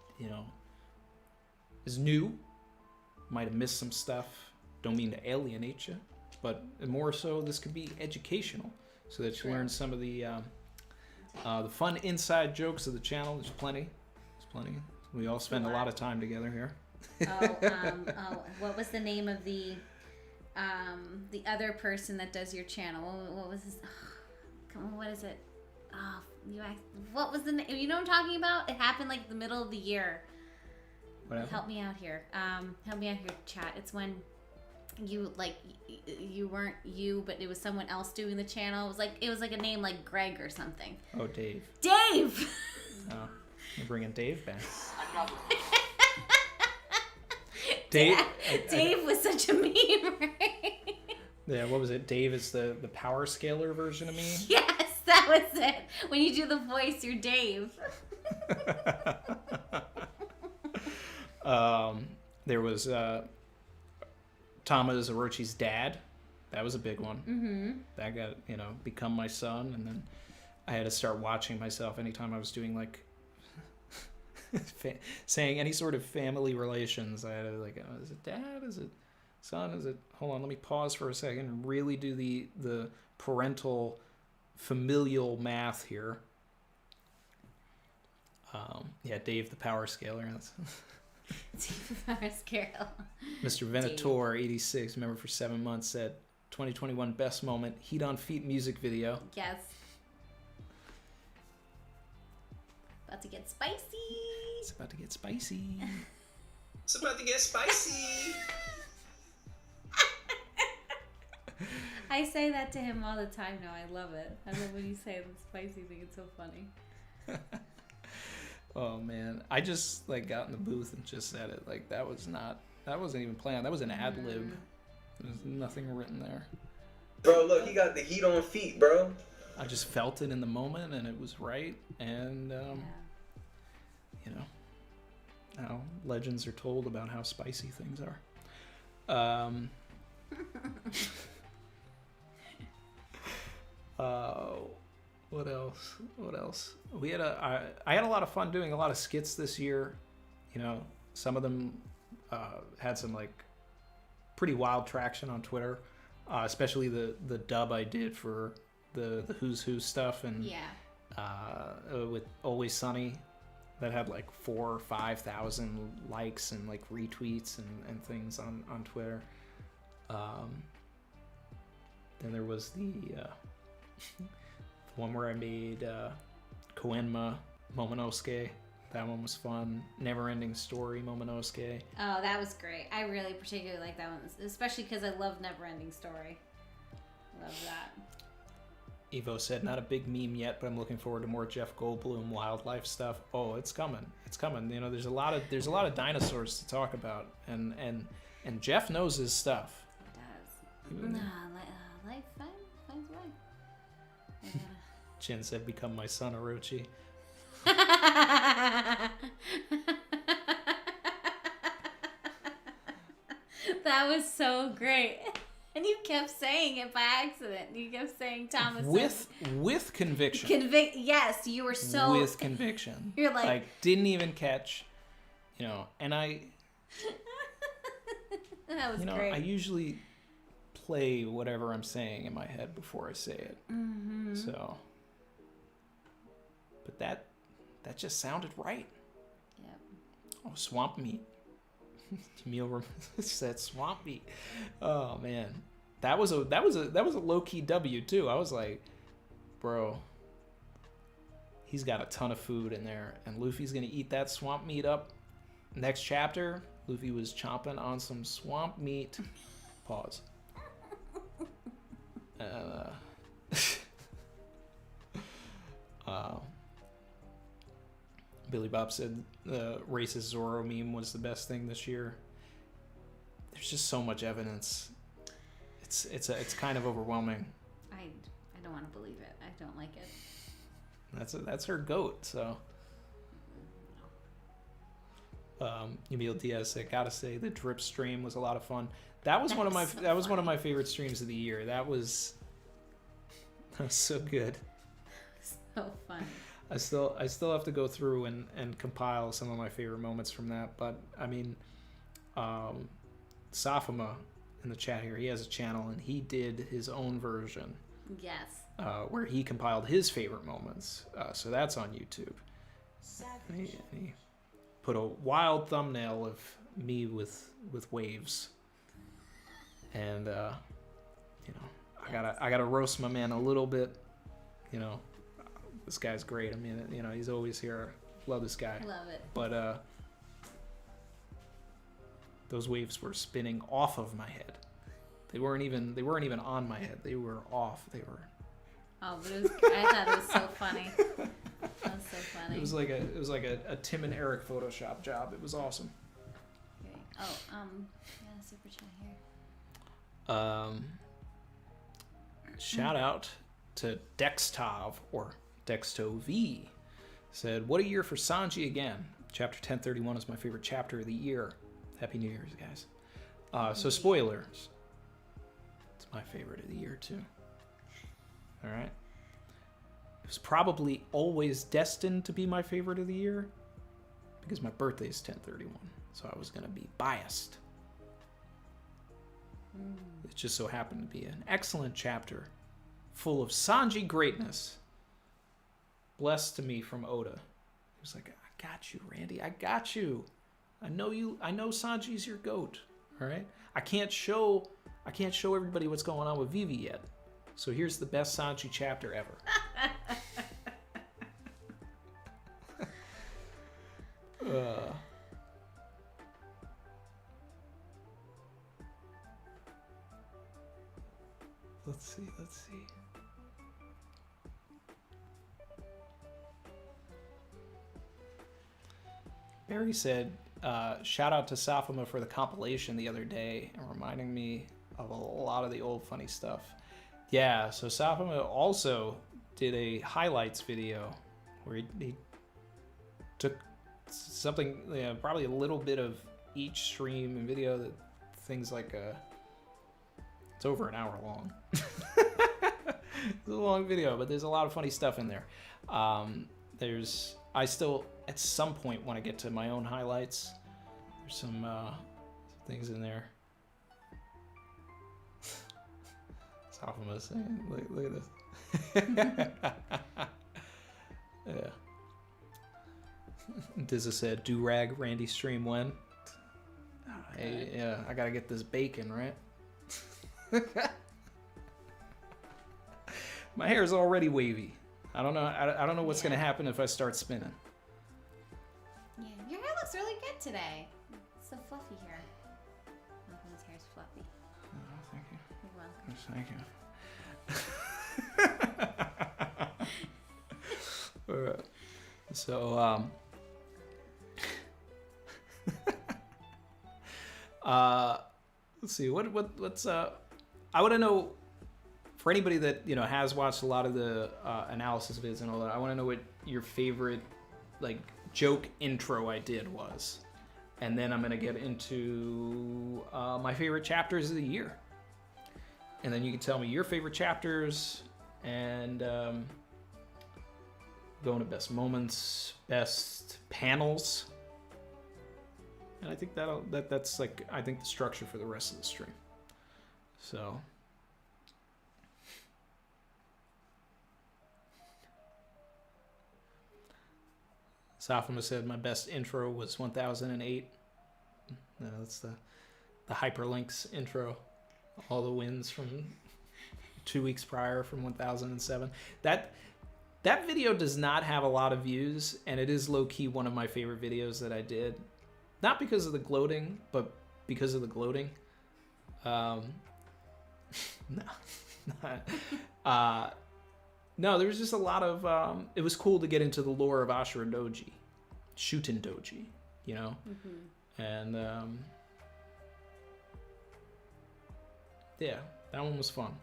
is new, might have missed some stuff. Don't mean to alienate you, but more so, this could be educational, so that you learn some of the fun inside jokes of the channel. There's plenty. We all spend a lot of time together here. What was the name of the other person that does your channel? What was his? Come on, what is it? Oh, what was the name? You know what I'm talking about? It happened like the middle of the year. Whatever. Help me out here. Chat. It's when you weren't you, but it was someone else doing the channel. It was like a name like Greg or something. Oh, Dave. Dave. Oh, you're bringing Dave back. Dave was such a meme, right? Yeah, what was it? Dave is the power scaler version of me? Yes, that was it. When you do the voice, you're Dave. There was Tama Orochi's dad. That was a big one. Mm-hmm. That got, become my son. And then I had to start watching myself anytime I was doing like saying any sort of family relations. I had to is it dad? Is it son? Is it? Hold on, let me pause for a second and really do the parental familial math here. Dave the power scaler. Dave the power scaler. Mr. Venator 86, member for 7 months, said 2021 best moment, Heat on Feet music video. Yes. About to get spicy. It's about to get spicy. It's about to get spicy. I say that to him all the time now. I love it. I love when you say the spicy thing. It's so funny. Oh man, I just got in the booth and just said it. That wasn't even planned. That was an ad lib. There's nothing written there. Bro, look, he got the heat on feet, bro. I just felt it in the moment and it was right. And how legends are told about how spicy things are. What else? I had a lot of fun doing a lot of skits this year. Some of them had some pretty wild traction on Twitter, especially the dub I did for the Who's Who stuff and with Always Sunny, that had 4,000 or 5,000 likes and retweets and things on Twitter. Then there was the one where I made Koenma Momonosuke. That one was fun. Never Ending Story Momonosuke. Oh, that was great. I really particularly like that one, especially because I love Never Ending Story. Love that. Evo said, not a big meme yet, but I'm looking forward to more Jeff Goldblum wildlife stuff. Oh, it's coming. There's a lot of dinosaurs to talk about, and Jeff knows his stuff. He does. Life finds a way. Chin said, become my son, Orochi. That was so great. And you kept saying it by accident. You kept saying Thomas. With conviction. Yes, you were so. With conviction. You're didn't even catch, and I. That was great. I usually play whatever I'm saying in my head before I say it. Mm-hmm. So. But that just sounded right. Yep. Oh, swamp meat. Emil said swamp meat. Oh man, that was a low key W too. I was like, bro, he's got a ton of food in there, and Luffy's gonna eat that swamp meat up. Next chapter, Luffy was chomping on some swamp meat. Pause. Billy Bob said the racist Zoro meme was the best thing this year. There's just so much evidence. It's kind of overwhelming. I don't want to believe it. I don't like it. That's her goat. So, Emil Diaz said, "Gotta say, the drip stream was a lot of fun. That was one of my favorite streams of the year. That was so good. So funny. I still have to go through and compile some of my favorite moments from that. But I mean, Safama in the chat here, he has a channel and he did his own version. Yes. Where he compiled his favorite moments. So that's on YouTube. And he put a wild thumbnail of me with waves. And you know, I gotta roast my man a little bit. You know, this guy's great. I mean, you know, he's always here. Love this guy. Love it. But those waves were spinning off of my head. They weren't even on my head. They were off. They were. Oh, but I thought it was so funny. That was so funny. It was like a Tim and Eric Photoshop job. It was awesome. Okay. Oh, yeah, super chat here. Shout out to Dextov or Dexto V. Said, "What a year for Sanji again. Chapter 1031 is my favorite chapter of the year. Happy New Year's, guys." So spoilers. It's my favorite of the year too. All right. It was probably always destined to be my favorite of the year because my birthday is 1031, so I was gonna be biased. It just so happened to be an excellent chapter full of Sanji greatness. Blessed to me from Oda. He was like, "I got you, Randy. I got you. I know you. I know Sanji's your goat. All right. I can't show everybody what's going on with Vivi yet. So here's the best Sanji chapter ever." Let's see. Barry said, shout out to Safama for the compilation the other day and reminding me of a lot of the old funny stuff. Yeah, so Safama also did a highlights video where he took something, probably a little bit of each stream and video, that things like it's over an hour long. It's a long video, but there's a lot of funny stuff in there. I still at some point want to get to my own highlights. There's some things in there. Safama saying, look at this. Yeah. Dizza said, "Do-rag Randy stream when?" I gotta get this bacon, right? My hair is already wavy. I don't know. I don't know what's gonna happen if I start spinning. Yeah, your hair looks really good today. It's so fluffy hair. Malcolm's hair is fluffy. Oh, thank you. You're welcome. Thank you. All right. So, let's see. What's I want to know, for anybody that has watched a lot of the analysis vids and all that. I want to know what your favorite joke intro I did was, and then I'm gonna get into my favorite chapters of the year, and then you can tell me your favorite chapters and go into best moments, best panels. And I think that's I think the structure for the rest of the stream. So Safama said my best intro was 1008. That's the hyperlinks intro. All the wins from 2 weeks prior from 1007. That video does not have a lot of views, and it is low-key one of my favorite videos that I did. Not because of the gloating, but because of the gloating. No. No, there was just a lot of... it was cool to get into the lore of Ashura Doji. Shuten Doji, you know? Mm-hmm. And, yeah, that one was fun.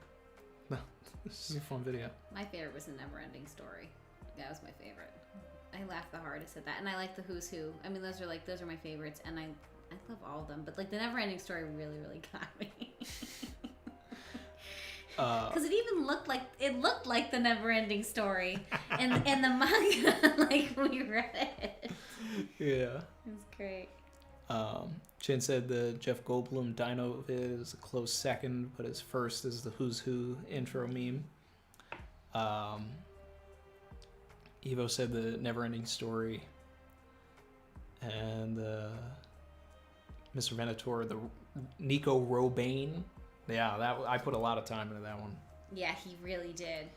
This is a fun video. My favorite was the Never Ending Story. That was my favorite. I laughed the hardest at that, and I like the Who's Who. I mean, those are my favorites, and I love all of them. But like the Never Ending Story really, really got me. Because it even looked like the Never Ending Story, and the manga, like when we read it. Yeah. It was great. Chin said the Jeff Goldblum Dino vid is a close second, but his first is the Who's Who intro meme. Evo said the Never-Ending Story, and Mr. Venator, the Nico Robane. Yeah, I put a lot of time into that one. Yeah, he really did.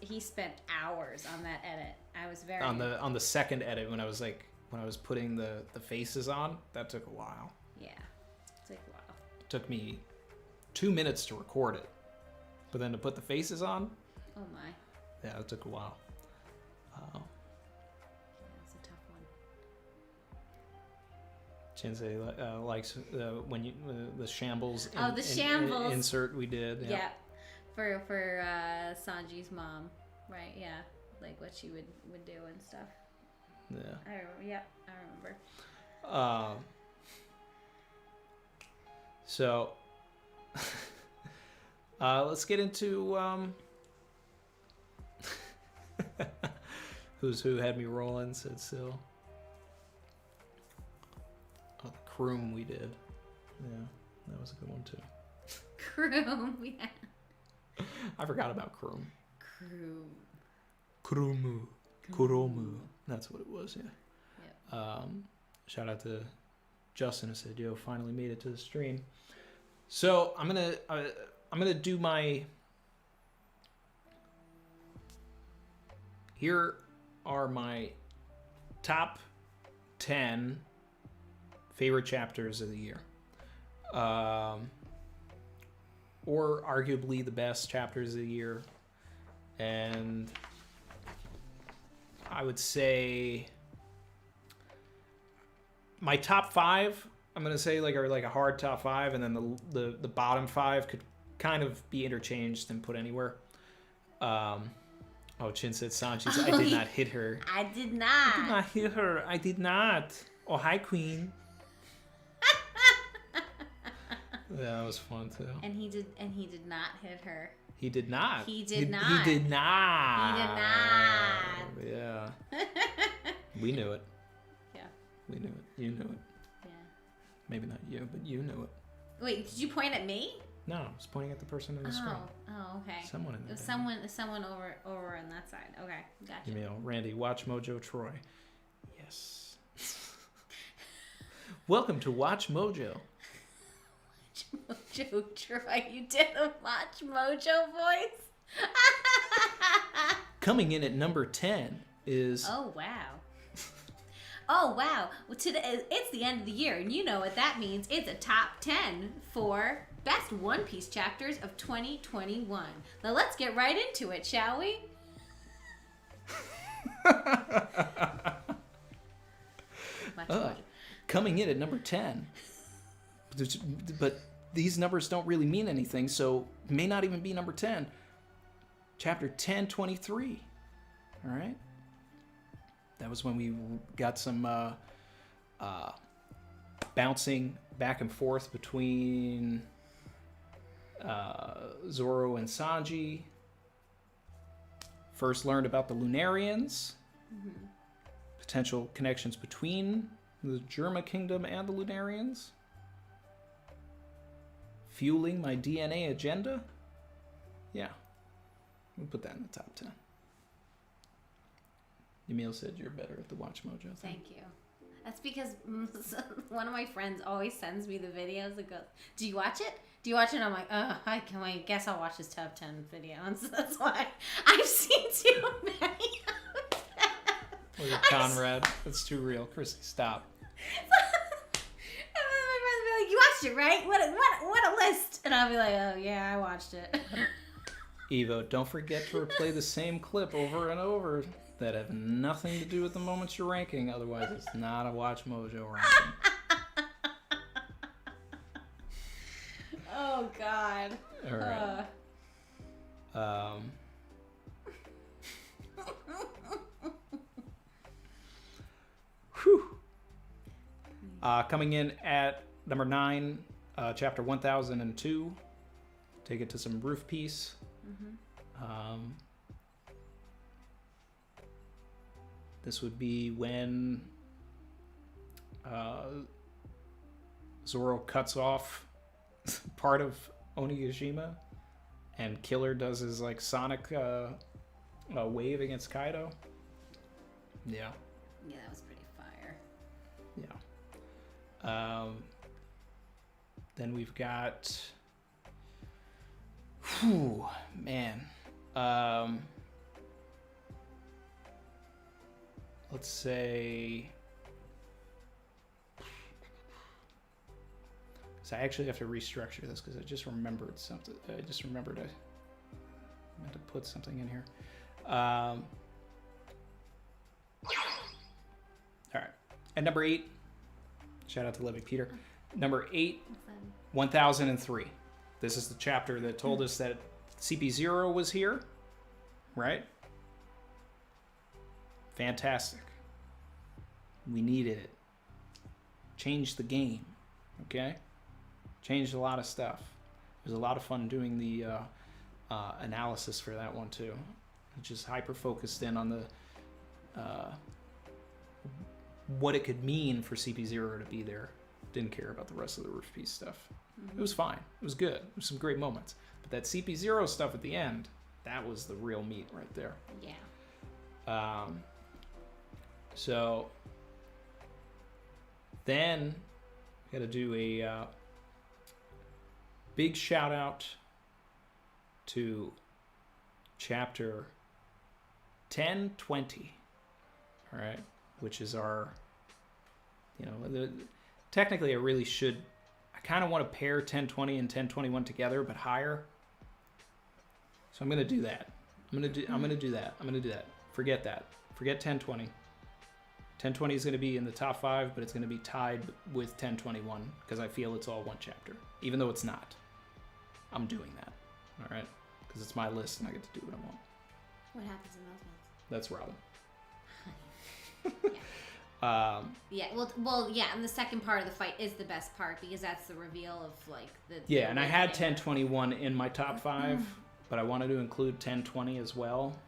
He spent hours on that edit. I was very on the second edit when I was putting the faces on. That took a while. Yeah, it took a while. It took me 2 minutes to record it, but then to put the faces on. Oh my. Yeah, it took a while. That's a tough one. Chinsei likes when you the shambles. The shambles insert we did. Yeah, for Sanji's mom, right? Yeah, like what she would do and stuff. Yeah. I remember. So let's get into Who's Who had me rolling, said Sil. Oh, the Kroom we did. Yeah, that was a good one too. Kroom, yeah. I forgot about Kroom. Kroom. Kuromu. That's what it was, yeah. Yep. Shout out to Justin who said, "Yo, finally made it to the stream." So I'm gonna do my. Here are my top 10 favorite chapters of the year, or arguably the best chapters of the year, and I would say my top 5. I'm gonna say are a hard top 5, and then the bottom 5 could kind of be interchanged and put anywhere. Oh, Chin said Sanji's. I did not hit her. I did not hit her. I did not. Oh, hi, Queen. Yeah, that was fun too. And he did not hit her. He did not. He did not. He did not. He did not. Yeah. We knew it. Yeah. We knew it. You knew it. Yeah. Maybe not you, but you knew it. Wait, did you point at me? No, I was pointing at the person in the screen. Oh, okay. Someone in there. It was someone over on that side. Okay, gotcha. Email Randy, Watch Mojo Troy. Yes. Welcome to Watch Mojo. Mojo Troy, you did a Watch Mojo voice? Coming in at number 10 is... Oh, wow. Oh, wow. Well, today, it's the end of the year, and you know what that means. It's a top 10 for best One Piece chapters of 2021. Now let's get right into it, shall we? Coming in at number 10. But these numbers don't really mean anything, so may not even be number 10. Chapter 1023. All right? That was when we got some bouncing back and forth between Zoro and Sanji. First learned about the Lunarians. Mm-hmm. Potential connections between the Germa Kingdom and the Lunarians. Fueling my DNA agenda. Yeah. We'll put that in the top 10. Emil said you're better at the Watch Mojo thing. Thank you. That's because one of my friends always sends me the videos and goes, "Do you watch it? Do you watch it?" And I'm like, I guess I'll watch his top 10 video. And so that's why I've seen too many of them. Look at Conrad. That's too real. Chrissy, stop. And then my friends will be like, "You watched it, right? What a list!" And I'll be like, "Oh yeah, I watched it." Evo, don't forget to replay the same clip over and over that have nothing to do with the moments you're ranking. Otherwise, it's not a Watch Mojo ranking. Oh God. All right. Whew. Coming in at number 9, chapter 1002. Take it to some roof piece. This would be when Zoro cuts off part of Onigashima and Killer does his like sonic wave against Kaido. Yeah. Yeah, that was pretty fire. Yeah. Then we've got whew, man. Let's say, so I actually have to restructure this because I just remembered something. I just remembered I meant to put something in here. All right. At number 8, shout out to Levy Peter. Number 8, 1003. This is the chapter that told us that CP0 was here, right? Fantastic. We needed it. Changed the game, okay? Changed a lot of stuff. It was a lot of fun doing the analysis for that one too. Just hyper focused in on the what it could mean for CP0 to be there. Didn't care about the rest of the roof piece stuff. It was fine. It was good. It was some great moments. But that CP0 stuff at the end, that was the real meat right there. Yeah. So then got to do a big shout out to chapter 1020. All right, which is our, technically I really should. I kind of want to pair 1020 and 1021 together, but higher. So I'm gonna do that. I'm gonna do that. Forget that. Forget 1020. 1020 is gonna be in the top 5, but it's gonna be tied with 1021 because I feel it's all one chapter, even though it's not. I'm doing that. All right, because it's my list and I get to do what I want. What happens in those ones? That's Robin. Yeah. Well, yeah. And the second part of the fight is the best part because that's the reveal of like the. Yeah, and I had 1021 in my top 5, but I wanted to include 1020 as well,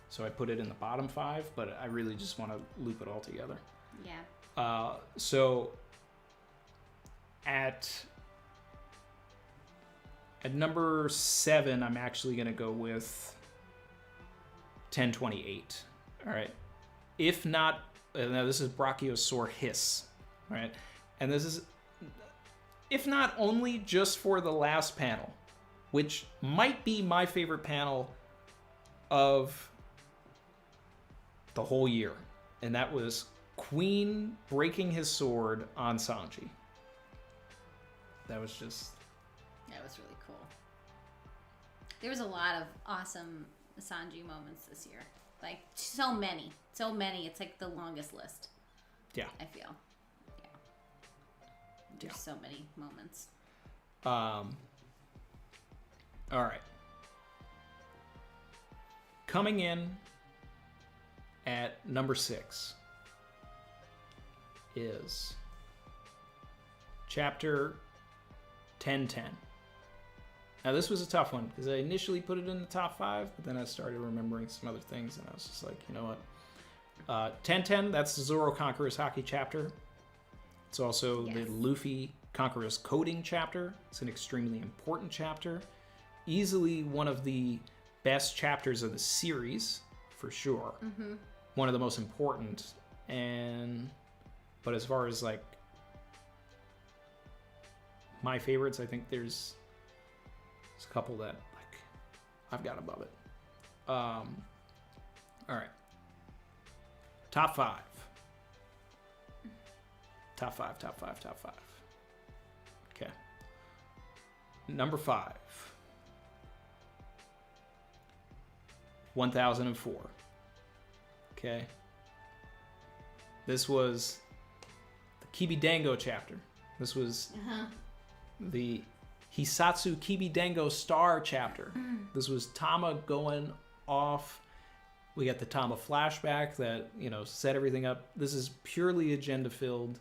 so I put it in the bottom 5. But I really just want to loop it all together. Yeah. So at number 7, I'm actually gonna go with 1028. All right. If not, now this is Brachiosaur Hiss, right? And this is, if not only just for the last panel, which might be my favorite panel of the whole year, and that was Queen breaking his sword on Sanji. That was just... That was really cool. There was a lot of awesome Sanji moments this year. Like, so many. It's like the longest list. Yeah. I feel. Yeah. There's so many moments. All right. Coming in at number 6 is chapter 1010. Now, this was a tough one because I initially put it in the top 5, but then I started remembering some other things, and I was just like, you know what? 1010, that's the Zoro Conqueror's Hockey chapter. It's also the Luffy Conqueror's Coding chapter. It's an extremely important chapter. Easily one of the best chapters of the series, for sure. Mm-hmm. One of the most important. And But as far as like my favorites, I think there's a couple that like I've got above it. All right. Top five. Okay. Number 5. 1004. Okay. This was the Kibidango chapter. This was the Hisatsu Kibidango Star chapter. This was Tama going off. We got the Tama Flashback that, set everything up. This is purely agenda filled.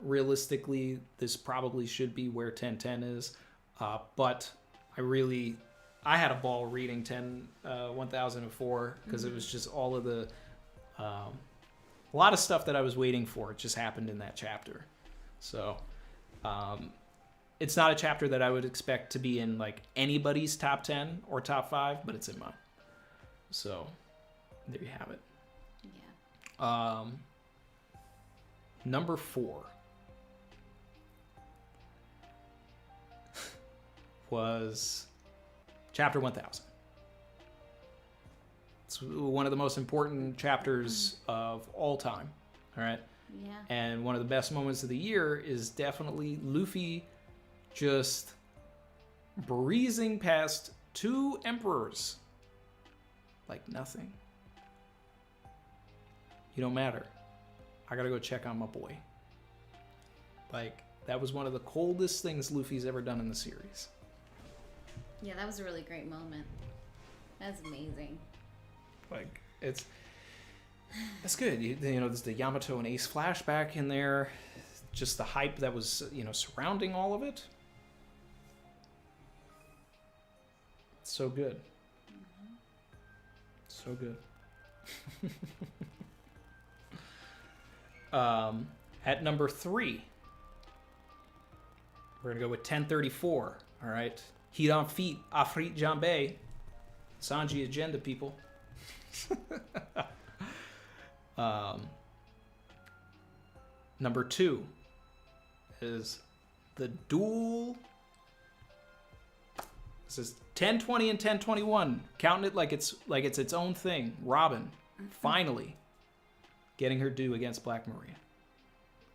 Realistically, this probably should be where 1010 is. But I had a ball reading 1004 because it was just all of the, a lot of stuff that I was waiting for. It just happened in that chapter. So, it's not a chapter that I would expect to be in like anybody's top 10 or top 5, but it's in mine. So, there you have it. Yeah. Number 4 was chapter 1000. It's one of the most important chapters of all time. All right. Yeah. And one of the best moments of the year is definitely Luffy just breezing past 2 emperors like nothing. You don't matter. I gotta go check on my boy. Like, that was one of the coldest things Luffy's ever done in the series. Yeah, that was a really great moment. That's amazing. Like, that's good. There's the Yamato and Ace flashback in there. Just the hype that was, surrounding all of it. It's so good. So good. At number 3, we're gonna go with 1034. All right, heat on feet, Afrit Jambe, Sanji agenda, people. Number 2 is the duel. This is 1020 and 1021. Counting it like it's its own thing. Robin finally getting her due against Black Maria.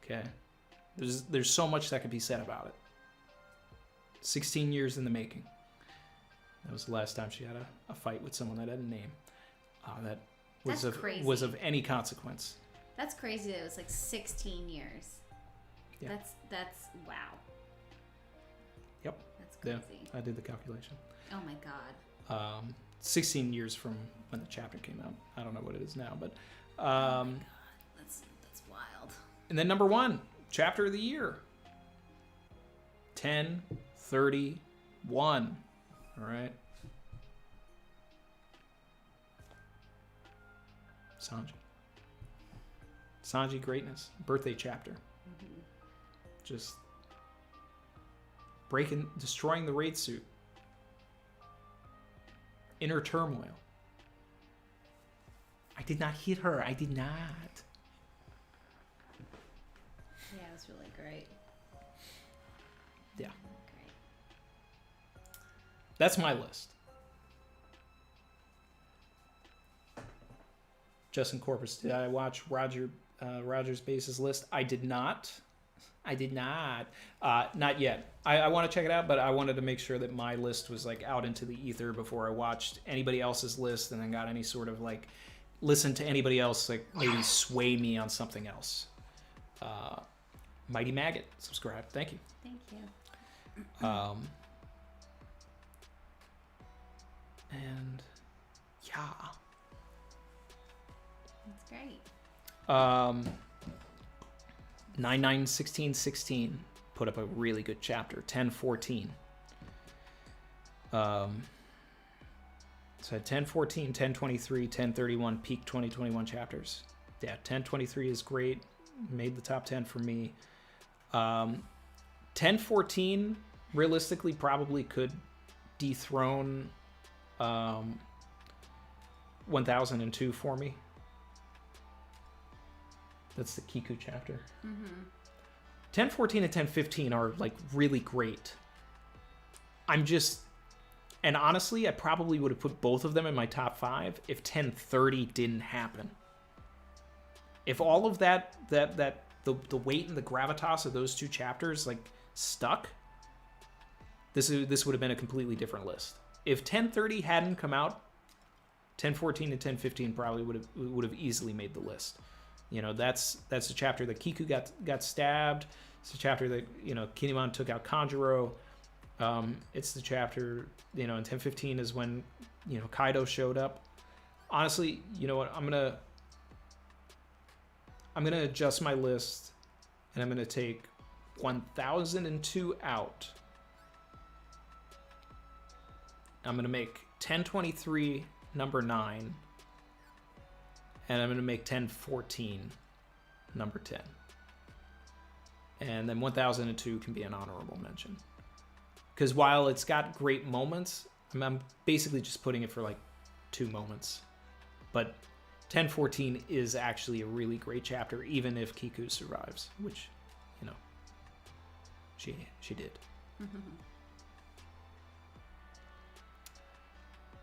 Okay, there's so much that could be said about it. 16 years in the making. That was the last time she had a fight with someone that had a name that was of any consequence. That's crazy that it was like 16 years. Yeah. That's wow. Yep. That's crazy. Yeah, I did the calculation. Oh my god. 16 years from when the chapter came out. I don't know what it is now, but Oh my god. That's wild. and then number 1, chapter of the year. 1031. All right. Sanji greatness. Birthday chapter. Just destroying the raid suit. Inner turmoil. I did not hit her. I did not. Yeah, it was really great. Yeah. Great. That's my list. Justin Corpus, did I watch Roger's Base's list? I did not. Not yet. I want to check it out, but I wanted to make sure that my list was like out into the ether before I watched anybody else's list and then got any sort of like listen to anybody else like maybe sway me on something else. Mighty Maggot, subscribe. Thank you. Thank you. And yeah. That's great. 991616 put up a really good chapter. 1014. So 1014, 1023, 1031 peak 2021 chapters. Yeah, 1023 is great. Made the top 10 for me. 1014 realistically probably could dethrone 1002 for me. That's the Kiku chapter. 1014 and 1015 are like really great. And honestly, I probably would have put both of them in my top 5 if 1030 didn't happen. If all of the weight and the gravitas of those two chapters like stuck, this would have been a completely different list. If 1030 hadn't come out, 1014 and 1015 probably would have easily made the list. You know, that's the chapter that Kiku got stabbed. It's the chapter that, you know, Kinemon took out Kanjuro. It's the chapter, you know, in 1015 is when, you know, Kaido showed up. Honestly, you know what? I'm gonna adjust my list, and I'm gonna take 1002 out. I'm gonna make 1023 number 9, and I'm gonna make 1014 number 10. And then 1002 can be an honorable mention. Because while it's got great moments, I'm basically just putting it for like 2 moments. But 1014 is actually a really great chapter, even if Kiku survives, which, you know, she did.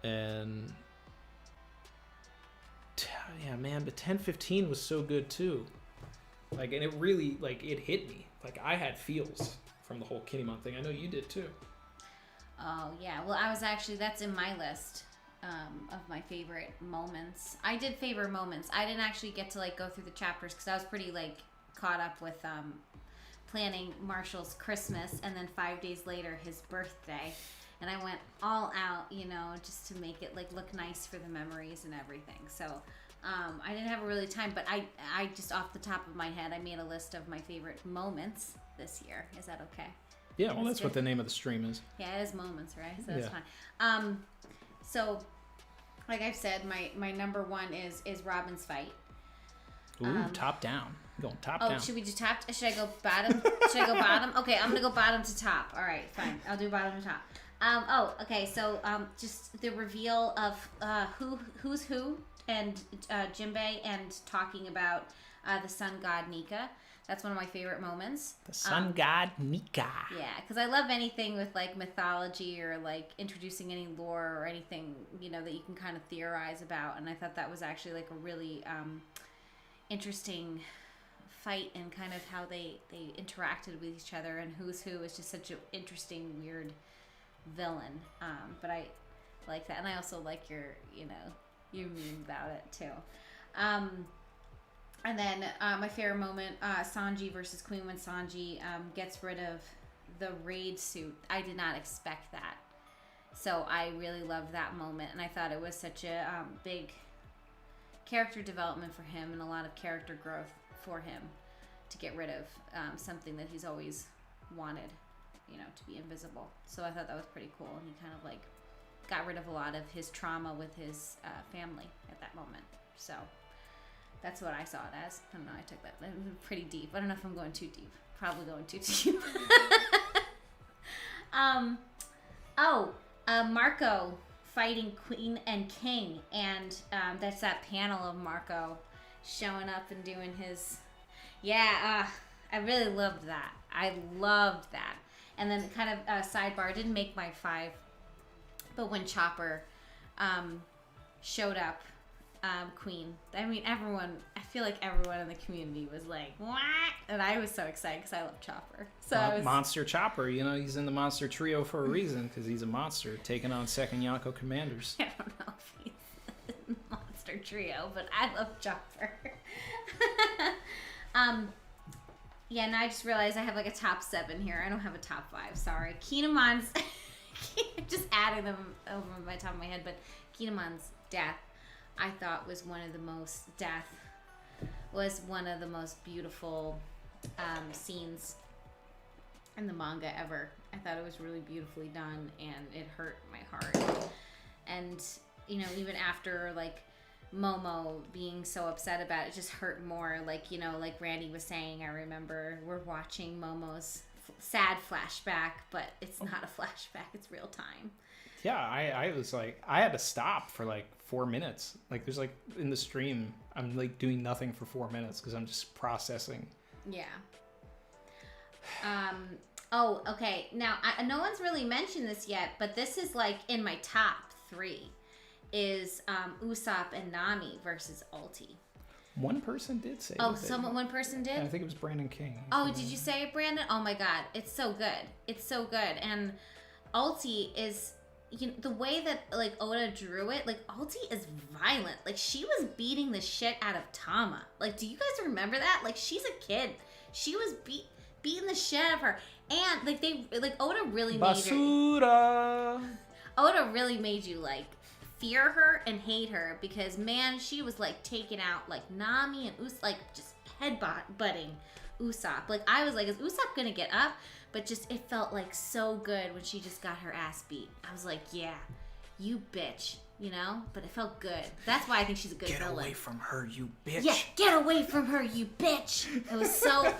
And yeah, man, but 1015 was so good too. Like, and it really, like, it hit me. Like, I had feels from the whole Kinemon thing. I know you did too. Oh, yeah. Well, that's in my list of my favorite moments. I did favorite moments. I didn't actually get to, like, go through the chapters because I was pretty, like, caught up with planning Marshall's Christmas and then 5 days later his birthday. And I went all out, you know, just to make it, like, look nice for the memories and everything. So I didn't have a really time, but I just off the top of my head, I made a list of my favorite moments this year. Is that okay? Yeah, well, that's what the name of the stream is. Yeah, it is moments, right? So that's fine. So, like I've said, my number 1 is Robin's fight. Ooh, top down. You're going top down. Oh, should we do top? Should I go bottom? Should I go bottom? Okay, I'm gonna go bottom to top. All right, fine. I'll do bottom to top. Okay. So, just the reveal of who's who and Jinbei and talking about the sun god Nika. That's one of my favorite moments. The sun god Nika. Yeah, because I love anything with, like, mythology or, like, introducing any lore or anything, you know, that you can kind of theorize about. And I thought that was actually, like, a really interesting fight and kind of how they interacted with each other. And who's who is just such an interesting, weird villain. But I like that. And I also like your meme about it, too. And then my favorite moment, Sanji versus Queen, when Sanji gets rid of the raid suit. I did not expect that. So I really loved that moment. And I thought it was such a big character development for him and a lot of character growth for him to get rid of something that he's always wanted, you know, to be invisible. So I thought that was pretty cool. And he kind of, like, got rid of a lot of his trauma with his family at that moment. So that's what I saw it as. I don't know, I took that pretty deep. I don't know if I'm going too deep. Probably going too deep. Marco fighting Queen and King. And that's that panel of Marco showing up and doing his... Yeah, I really loved that. I loved that. And then kind of sidebar, didn't make my 5, but when Chopper showed up, Queen, I mean, I feel like everyone in the community was like, what? And I was so excited because I love Chopper. So Monster Chopper, you know, he's in the Monster Trio for a reason, because he's a monster taking on second Yonko commanders. I don't know if he's in the Monster Trio, but I love Chopper. Yeah, and I just realized I have, like, a top 7 here. I don't have a top 5, sorry. Kinemon's, just adding them over my top of my head, but Kinemon's death, I thought was one of the most beautiful scenes in the manga ever. I thought it was really beautifully done, and it hurt my heart. And, you know, even after, like, Momo being so upset about it, just hurt more. Like, you know, like Randy was saying, I remember we're watching Momo's sad flashback, but it's not a flashback, it's real time. Yeah, I was like, I had to stop for like 4 minutes. Like, there's like in the stream, I'm like doing nothing for 4 minutes because I'm just processing. Yeah. Oh, okay. Now, no one's really mentioned this yet, but this is like in my top 3 is Usopp and Nami versus Ulti. One person did say. Oh, one person did? Yeah, I think it was Brandon King. Oh, did you say it, Brandon? Oh my God, it's so good. It's so good. And Ulti is, the way that like Oda drew it, like Ulti is violent. Like she was beating the shit out of Tama. Like, do you guys remember that? Like she's a kid. She was beating the shit out of her. And like Oda really Basura. Oda really made you like fear her and hate her because man, she was like taking out like Nami and like just headbutting Usopp. Like I was like, is Usopp gonna get up? But just it felt like so good when she just got her ass beat. I was like, yeah, you bitch, But it felt good. That's why I think she's a good villain. Get away from her, you bitch. Yeah, get away from her, you bitch. It was so,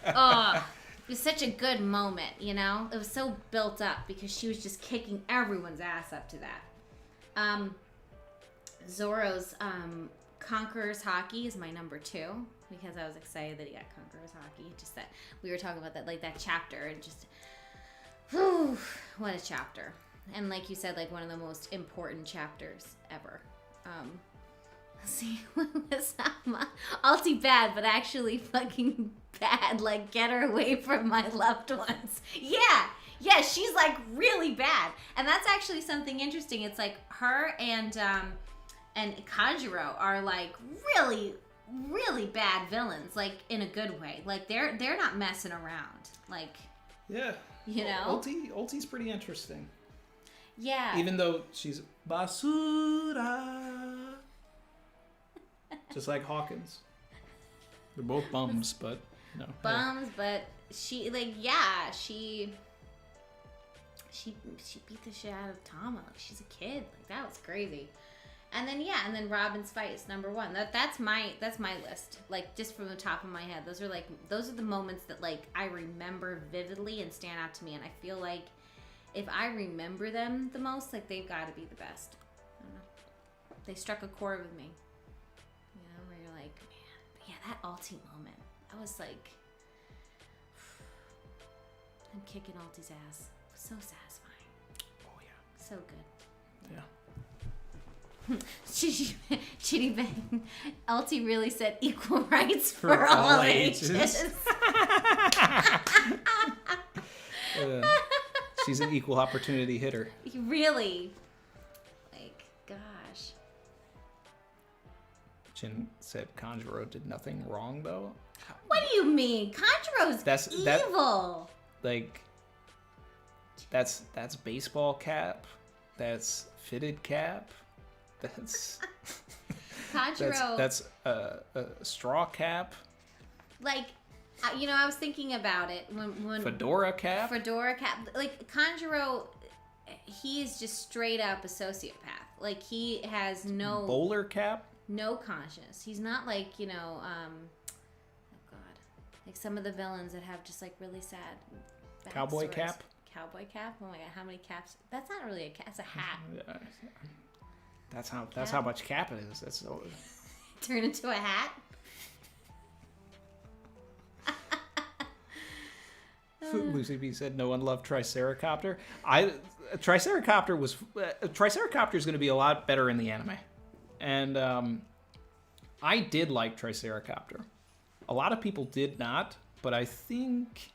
it was such a good moment, It was so built up because she was just kicking everyone's ass up to that. Zoro's Conqueror's Hockey is my number 2 because I was excited that he got Conqueror's Hockey. Just that we were talking about that, like that chapter, and just, whew, what a chapter. And like you said, like one of the most important chapters ever. Let's see, what was Ulti bad, but actually fucking bad. Like, get her away from my loved ones. Yeah, she's like really bad. And that's actually something interesting. It's like her and Kanjuro are like really, really bad villains, like in a good way. Like they're not messing around. Like, yeah, Ulti's pretty interesting. Yeah. Even though she's basura, just like Hawkins. They're both bums, but bums. Yeah. But she beat the shit out of Tama. Like she's a kid. Like that was crazy. And then Robin's fight is number 1. That's my list. Like just from the top of my head, those are the moments that like I remember vividly and stand out to me. And I feel like if I remember them the most, like they've got to be the best. I don't know. They struck a chord with me. Where you're like, man, but yeah, that Ulti moment. I was like, I'm kicking Ulti's ass. So satisfying. Oh yeah. So good. Yeah. Chitty Bang. Ulti really said equal rights for all ages. She's an equal opportunity hitter. Really? Like, gosh. Jin said Kanjuro did nothing wrong, though. What do you mean? Kanjuro's evil. That's baseball cap. That's fitted cap. That's Kanjuro. That's a straw cap. Like, I was thinking about it when Fedora cap. Like Kanjuro, he is just straight up a sociopath. Like he has no bowler cap. No conscience. He's not like oh god, like some of the villains that have just like really sad cowboy backstories. cap. Cowboy cap. Oh my god, how many caps? That's not really a cap. It's a hat. That's how much cap it is. That's turn into a hat. Lucy B said no one loved Triceracopter. Triceracopter is going to be a lot better in the anime, and I did like Triceracopter. A lot of people did not, but I think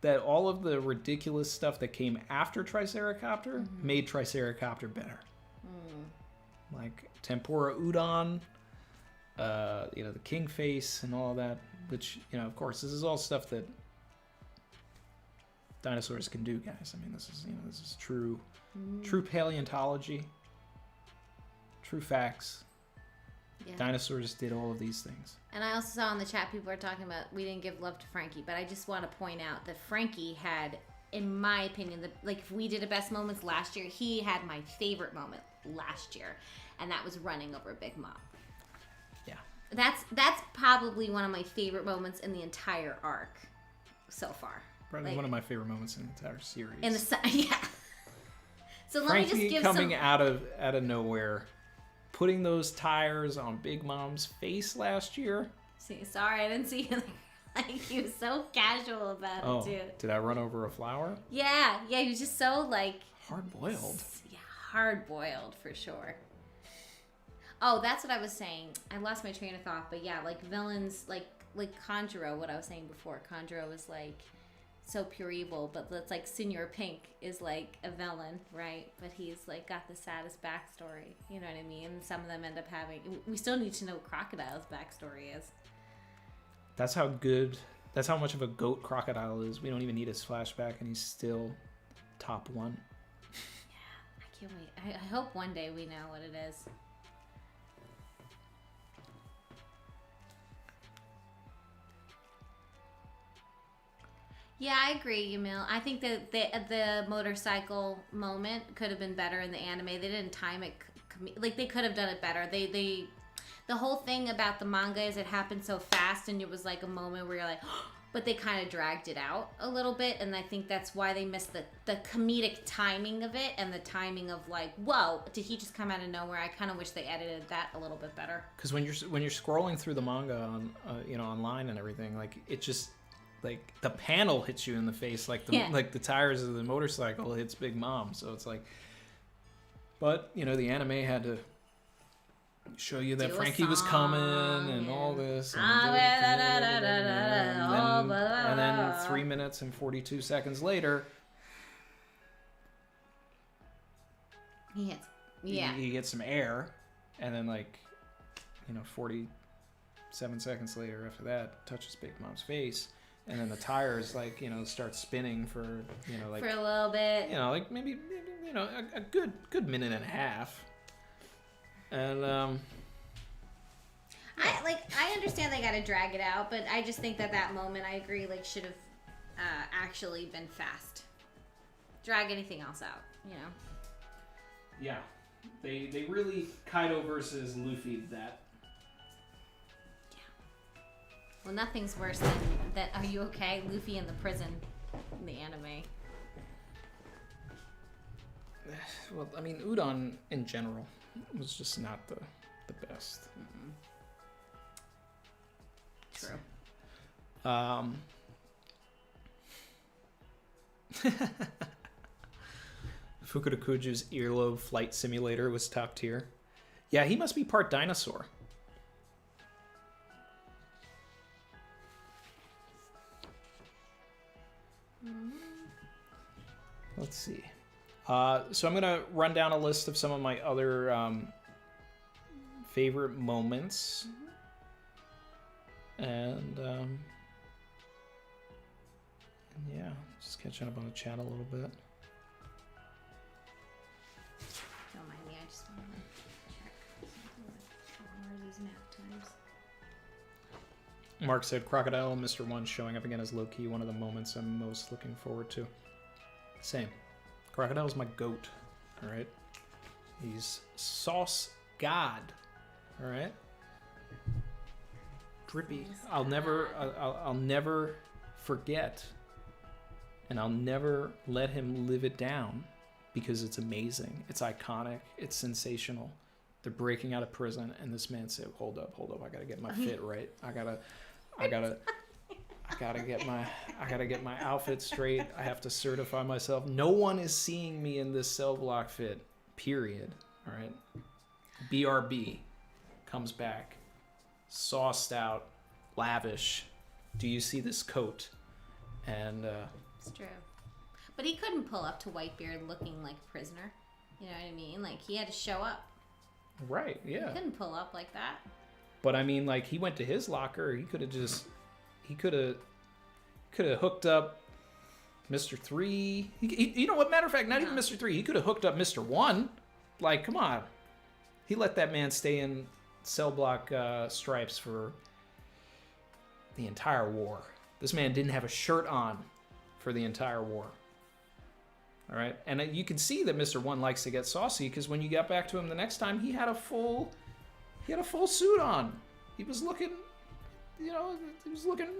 that all of the ridiculous stuff that came after Triceracopter made Triceracopter better. Like tempura udon, the king face and all that, which of course this is all stuff that dinosaurs can do, guys. I mean, this is true paleontology, true facts. Yeah. Dinosaurs did all of these things. And I also saw in the chat people are talking about we didn't give love to Frankie, but I just want to point out that Frankie had, in my opinion, if we did a best moments last year, he had my favorite moment last year, and that was running over Big Mom. Yeah. That's probably one of my favorite moments in the entire arc so far. Probably one of my favorite moments in the entire series. Yeah. So let Frankie me just give coming some. out of nowhere, putting those tires on Big Mom's face last year. See, sorry, I didn't see you. Like he was so casual about Oh, it too. did I run over a flower? Yeah, he was just so like. Hard boiled. Yeah, hard boiled for sure. Oh, that's what I was saying. I lost my train of thought, but yeah, like villains, like Conjuro. What I was saying before, Conjuro was like so pure evil, but it's like Senor Pink is like a villain, right? But he's like got the saddest backstory. You know what I mean? Some of them end up having. We still need to know what Crocodile's backstory is. That's how much of a goat Crocodile is. We don't even need his flashback, and he's still top one. Yeah, I can't wait. I hope one day we know what it is. Yeah, I agree, Yamil. I think that the motorcycle moment could have been better in the anime. They didn't time it like they could have done it better. The whole thing about the manga is it happened so fast, and it was like a moment where you're like, but they kind of dragged it out a little bit, and I think that's why they missed the comedic timing of it and the timing of like, whoa, did he just come out of nowhere? I kind of wish they edited that a little bit better. Because when you're scrolling through the manga on online and everything, like it just like the panel hits you in the face, like the tires of the motorcycle hits Big Mom. So it's like, but the anime had to show you that Frankie was coming and all this, and then 3 minutes and 42 seconds later, he hits. Yeah, he gets some air, and then 47 seconds later after that, touches Big Mom's face. And then the tires, start spinning for, for a little bit. Maybe a good minute and a half. And, I understand they got to drag it out, but I just think that moment, I agree, should have actually been fast. Drag anything else out, Yeah. They really, Kaido versus Luffy, that. Well, nothing's worse than that. Are you okay? Luffy in the prison in the anime. Well, I mean, Udon in general was just not the best. True. Fukudakuju's earlobe flight simulator was top tier. Yeah, he must be part dinosaur. Let's see. So I'm going to run down a list of some of my other favorite moments. And yeah, just catching up on the chat a little bit. Don't mind me, I just want to check something with these nap times. Mark said, Crocodile and Mr. One showing up again as low-key one of the moments I'm most looking forward to. Same. Crocodile's my goat, alright? He's sauce god, alright? Drippy. I'll never forget, and I'll never let him live it down, because it's amazing, it's iconic, it's sensational. They're breaking out of prison, and this man said, hold up, I gotta get my fit right. I gotta get my outfit straight. I have to certify myself. No one is seeing me in this cell block fit, period. All right. BRB comes back, sauced out, lavish. Do you see this coat? And it's true. But he couldn't pull up to Whitebeard looking like a prisoner. You know what I mean? He had to show up. Right, yeah. He couldn't pull up like that. But I mean, he went to his locker. He could have hooked up Mr. 3. You know what? Matter of fact, not even Mr. 3. He could have hooked up Mr. 1. Come on. He let that man stay in cell block stripes for the entire war. This man didn't have a shirt on for the entire war. All right, and you can see that Mr. 1 likes to get saucy, because when you got back to him the next time, he had a full suit on. He was looking,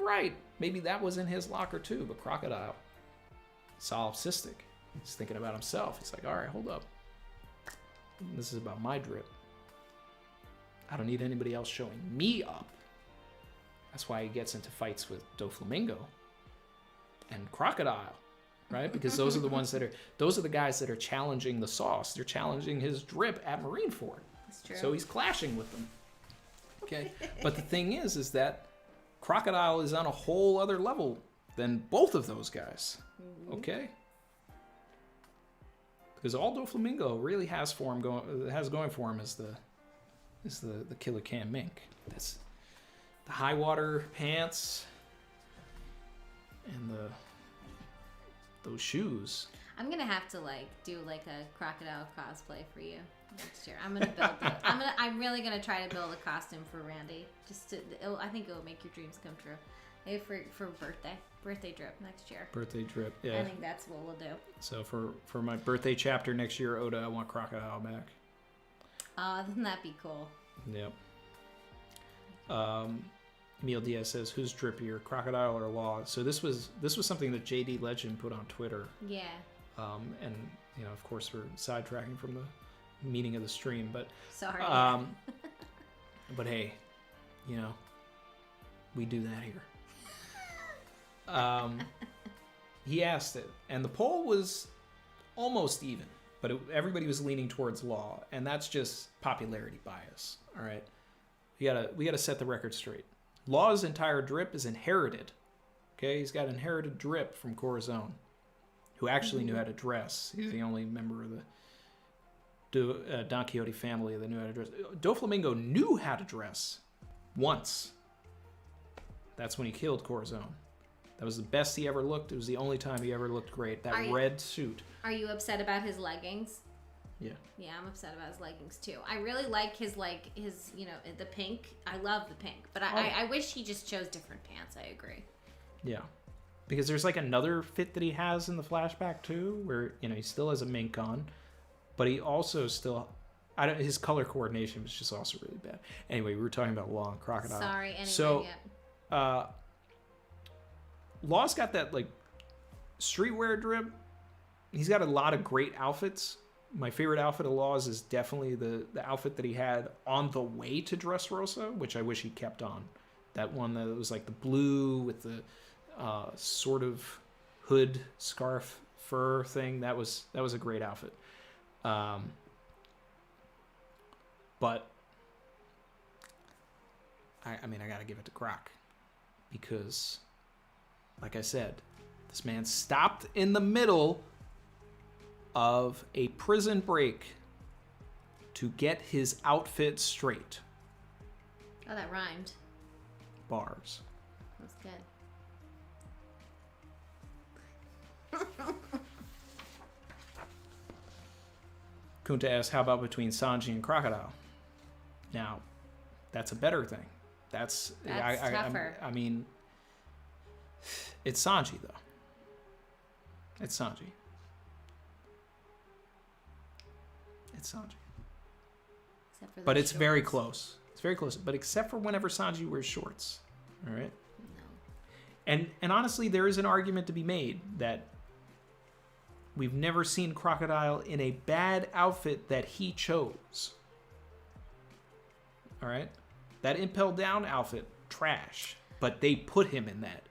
right. Maybe that was in his locker too, but Crocodile, solipsistic. He's thinking about himself. He's like, all right, hold up. This is about my drip. I don't need anybody else showing me up. That's why he gets into fights with Doflamingo and Crocodile, right? Because those are the guys that are challenging the sauce. They're challenging his drip at Marineford. That's true. So he's clashing with them. Okay. But the thing is that Crocodile is on a whole other level than both of those guys. Okay. Because all Doflamingo really has going for him is the Killer Cam Mink. That's the high water pants and those shoes. I'm gonna have to do a crocodile cosplay for you next year. I'm gonna build I'm really gonna try to build a costume for Randy. I think it will make your dreams come true. Maybe for birthday drip next year. Birthday drip, yeah. I think that's what we'll do. So for my birthday chapter next year, Oda, I want Crocodile back. Wouldn't that be cool? Yep. Emil Diaz says, "Who's drippier, Crocodile or Law?" So this was something that JD Legend put on Twitter. Yeah. And of course, we're sidetracking from the meaning of the stream, but sorry. But hey, we do that here. He asked it, and the poll was almost even, but everybody was leaning towards Law, and that's just popularity bias. All right, we gotta set the record straight. Law's entire drip is inherited. Okay, he's got inherited drip from Corazon, who actually knew how to dress. He's the only member of the Don Quixote family that knew how to dress. Doflamingo knew how to dress once. That's when he killed Corazon. That was the best he ever looked. It was the only time he ever looked great. That red suit. Are you upset about his leggings? Yeah. Yeah, I'm upset about his leggings too. I really like his the pink. I love the pink, but I wish he just chose different pants. I agree. Yeah. Because there's another fit that he has in the flashback too, where he still has a mink on, but he also still, his color coordination was just also really bad. Anyway, we were talking about Law and Crocodile. Sorry. Anyway, so, Law's got that streetwear drip. He's got a lot of great outfits. My favorite outfit of Law's is definitely the outfit that he had on the way to Dressrosa, which I wish he kept on. That one that was the blue with the sort of hood, scarf, fur thing. That was a great outfit. But I gotta give it to Croc, because, like I said, this man stopped in the middle of a prison break to get his outfit straight. Oh, that rhymed. Bars. That's good. Kunta asks, how about between Sanji and Crocodile? Now, that's a better thing. That's tougher. I mean, it's Sanji, though. It's Sanji. It's Sanji. But it's very close. It's very close. But except for whenever Sanji wears shorts. All right? No. And honestly, there is an argument to be made that we've never seen Crocodile in a bad outfit that he chose. All right? That Impel Down outfit, trash. But they put him in that.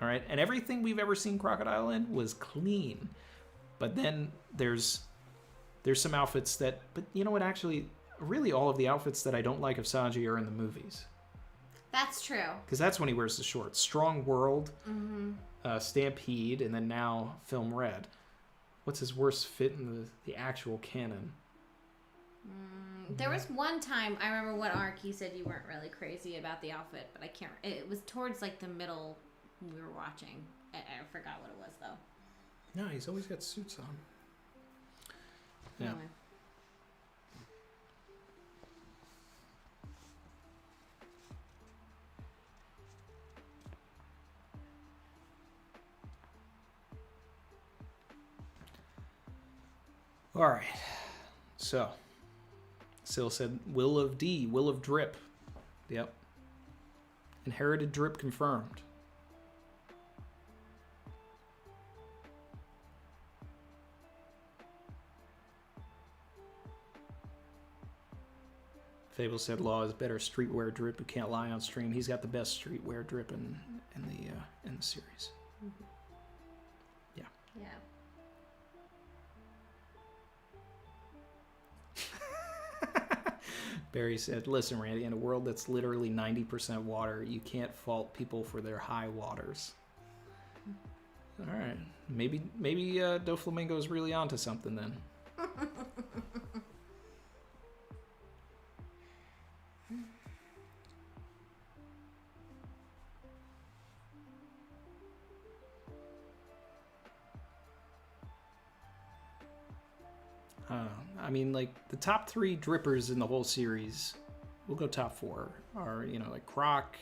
All right? And everything we've ever seen Crocodile in was clean. But then there's some outfits that... But you know what, actually... Really, all of the outfits that I don't like of Sanji are in the movies. That's true. Because that's when he wears the shorts. Strong World, Stampede, and then now Film Red. What's his worst fit in the actual canon? There was one time, I remember what arc you said you weren't really crazy about the outfit, but I can't... It was towards the middle we were watching. I forgot what it was, though. No, he's always got suits on. Yeah. Anyway. All right. So, Syl said, Will of D, Will of Drip. Yep. Inherited drip confirmed. Fable said Law is better streetwear drip who can't lie on stream. He's got the best streetwear drip in the series. Yeah. Yeah. Barry said, "Listen, Randy, in a world that's literally 90% water, you can't fault people for their high waters." All right, maybe Doflamingo is really onto something then. I mean, like, the top 3 drippers in the whole series, we'll go top 4, are, like Croc,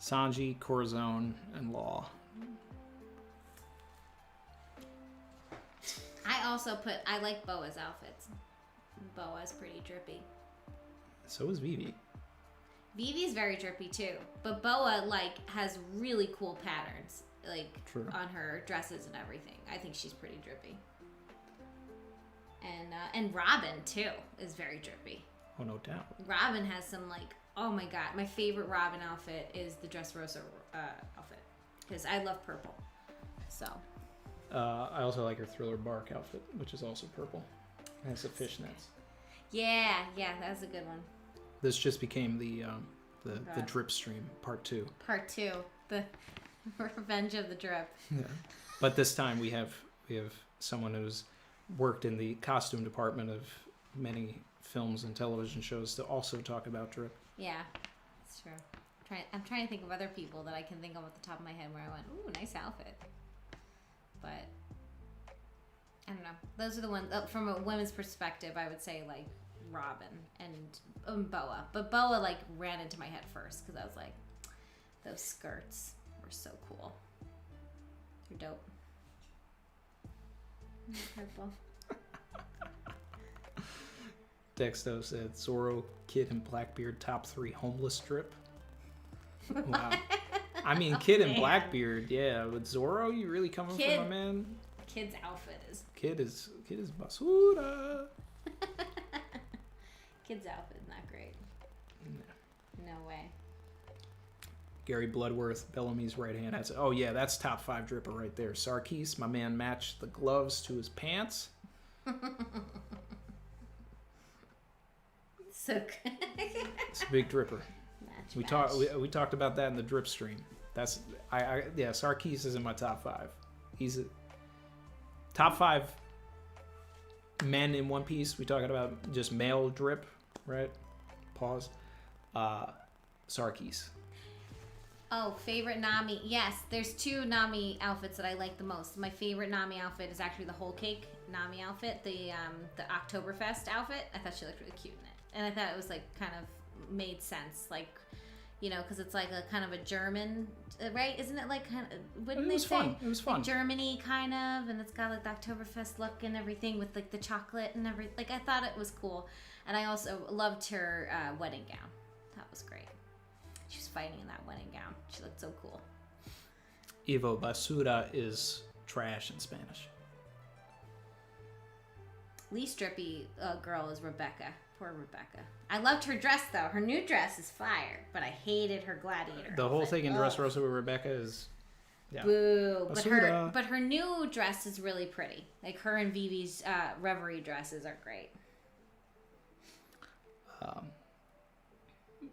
Sanji, Corazon, and Law. I like Boa's outfits. Boa's pretty drippy. So is Vivi. Vivi's very drippy too, but Boa, like, has really cool patterns, like, True. on her dresses and everything. I think she's pretty drippy. And Robin too is very drippy. Oh, no doubt. Robin has some, like, oh my god, my favorite Robin outfit is the Dressrosa outfit, because I love purple. So. I also like her Thriller Bark outfit, which is also purple. It has the fishnets. Yeah, that's a good one. This just became the drip stream part 2. Part 2, the Revenge of the Drip. Yeah. But this time we have someone who's worked in the costume department of many films and television shows to also talk about drip. Yeah, that's true. I'm trying to think of other people that I can think of at the top of my head where I went, ooh, nice outfit. But I don't know. Those are the ones from a women's perspective. I would say, like, Robin and Boa, but Boa, like, ran into my head first because I was like, those skirts were so cool. They're dope. Purple. Dexto said Zoro, Kid, and Blackbeard top 3 homeless drip. Wow. I mean, Kid and Man. Blackbeard, yeah. With Zoro, you really coming Kid- for my man? Kid's outfit is. Kid is basura. Kid's outfit is not great. No way. Gary Bloodworth, Bellamy's right hand. Oh yeah, that's top 5 dripper right there. Sarkis, my man, matched the gloves to his pants. So good. It's a big dripper. Match. We talked about that in the drip stream. That's yeah. Sarkis is in my top 5. He's a top 5 men in One Piece. We talking about just male drip, right? Pause. Sarkis. Oh, favorite Nami. Yes, there's 2 Nami outfits that I like the most. My favorite Nami outfit is actually the whole cake Nami outfit, the Oktoberfest outfit. I thought she looked really cute in it. And I thought it was, like, kind of made sense, like, because it's like a kind of a German, right? Isn't it like kind of, wouldn't they say? Fun. It was fun. Like Germany kind of, and it's got like the Oktoberfest look and everything with like the chocolate and everything. Like, I thought it was cool. And I also loved her wedding gown. That was great. She was fighting in that wedding gown. She looked so cool. Ivo Basura is trash in Spanish. Least drippy girl is Rebecca. Poor Rebecca. I loved her dress though. Her new dress is fire, but I hated her gladiator. The whole outfit. thing in Dressrosa with Rebecca is, yeah. Boo. Basura. But her new dress is really pretty. Like, her and Vivi's Reverie dresses are great.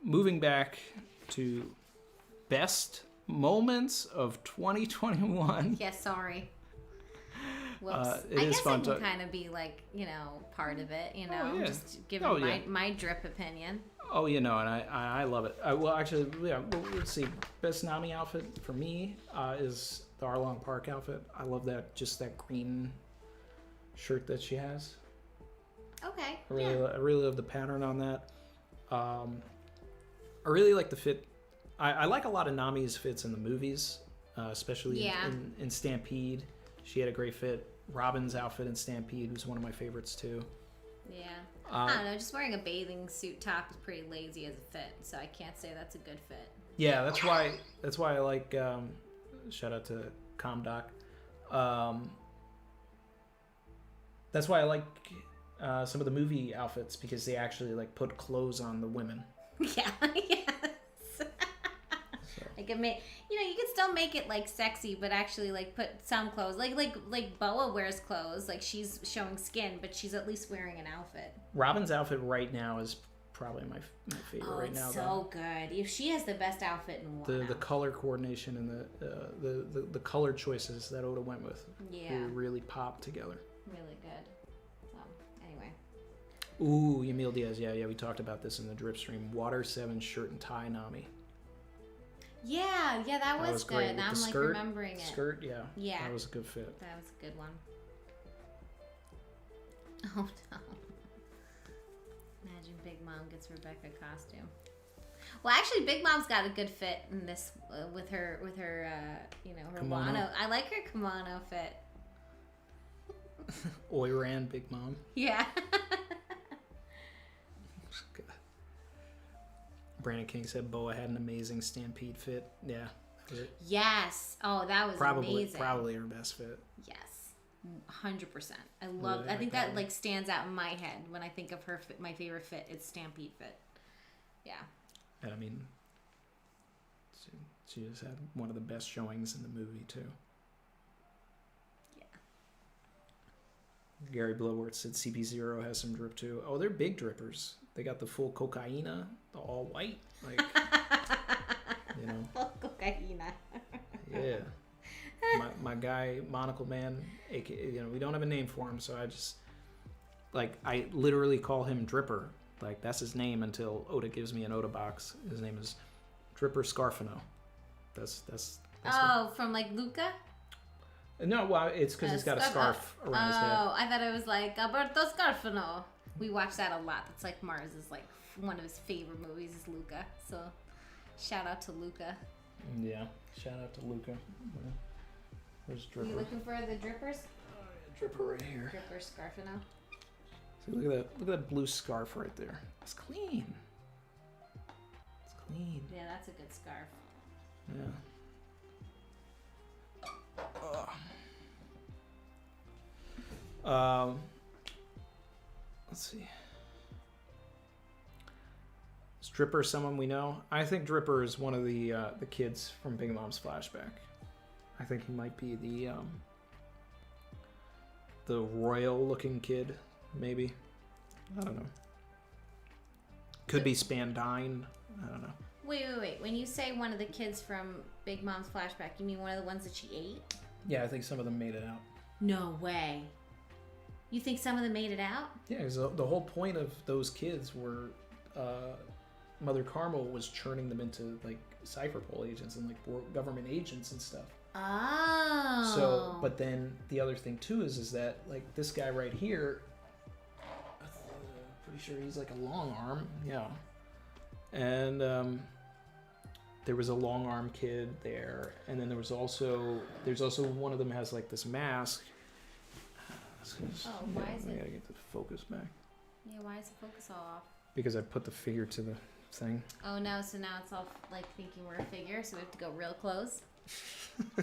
Moving back to best moments of 2021. Yeah, sorry. Whoops. It I is guess fun I to- can kind of be like, part of it, Oh, yeah. just giving Oh, yeah. my drip opinion. Oh, and I love it. Well, actually, yeah. Let's see. Best Nami outfit for me is the Arlong Park outfit. I love that, just that green shirt that she has. Okay. I really love the pattern on that. I really like the fit. I like a lot of Nami's fits in the movies, especially in Stampede. She had a great fit. Robin's outfit in Stampede was one of my favorites too. Yeah. I don't know. Just wearing a bathing suit top is pretty lazy as a fit, so I can't say that's a good fit. Yeah, that's why I like. Shout out to ComDoc. That's why I like some of the movie outfits because they actually like put clothes on the women. Yeah, yes. Like it may, you can still make it like sexy, but actually like put some clothes. Like Boa wears clothes, like she's showing skin, but she's at least wearing an outfit. Robin's outfit right now is probably my favorite right now. So good. If she has the best outfit in one. The color coordination and the color choices that Oda went with, really popped together. Really good. So anyway. Ooh, Emil Diaz. Yeah. We talked about this in the drip stream. Water 7 shirt and tie Nami. Yeah, that was good. Great. Now I'm like remembering it. Skirt, yeah. Yeah. That was a good fit. That was a good one. Oh no. Imagine Big Mom gets Rebecca costume. Well, actually, Big Mom's got a good fit in this with her her Kimono. Wano. I like her kimono fit. Oiran Big Mom. Yeah. Brandon King said Boa had an amazing Stampede fit. Yeah. That was it. Yes. Oh, that was amazing. Probably her best fit. Yes. 100%. I think that like stands out in my head when I think of her fit. My favorite fit, it's Stampede fit. Yeah. And I mean, she just had one of the best showings in the movie too. Yeah. Gary Blowart said CP0 has some drip too. Oh, they're big drippers. They got the full cocaina, the all white, like Full cocaina. Yeah. My guy, Monocle Man, aka, we don't have a name for him, so I literally call him Dripper. Like, that's his name until Oda gives me an Oda box. His name is Dripper Scarfino. That's from like Luca? No, well, it's because he's got a scarf around his head. Oh, I thought it was like Alberto Scarfino. We watch that a lot. That's like Mars is like one of his favorite movies is Luca. So shout out to Luca. Yeah, shout out to Luca. Where's Dripper? You looking for the drippers? Dripper right here. Dripper Scarfino. See, look at that blue scarf right there. It's clean. It's clean. Yeah, that's a good scarf. Yeah. Let's see. Is Dripper someone we know? I think Dripper is one of the kids from Big Mom's Flashback. I think he might be the royal-looking kid, maybe. I don't know. Could be Spandine. I don't know. Wait. When you say one of the kids from Big Mom's Flashback, you mean one of the ones that she ate? Yeah, I think some of them made it out. No way. You think some of them made it out? Yeah, because the whole point of those kids were Mother Carmel was churning them into like Cypherpol agents and like government agents and stuff. Oh. So, but then the other thing too is that like this guy right here, pretty sure he's like a long arm, yeah. And there was a long arm kid there, and then there's also one of them has like this mask. Why is I it? gotta get the focus back. Yeah, why is the focus all off? Because I put the figure to the thing. Oh no, so now it's all like thinking we're a figure, so we have to go real close.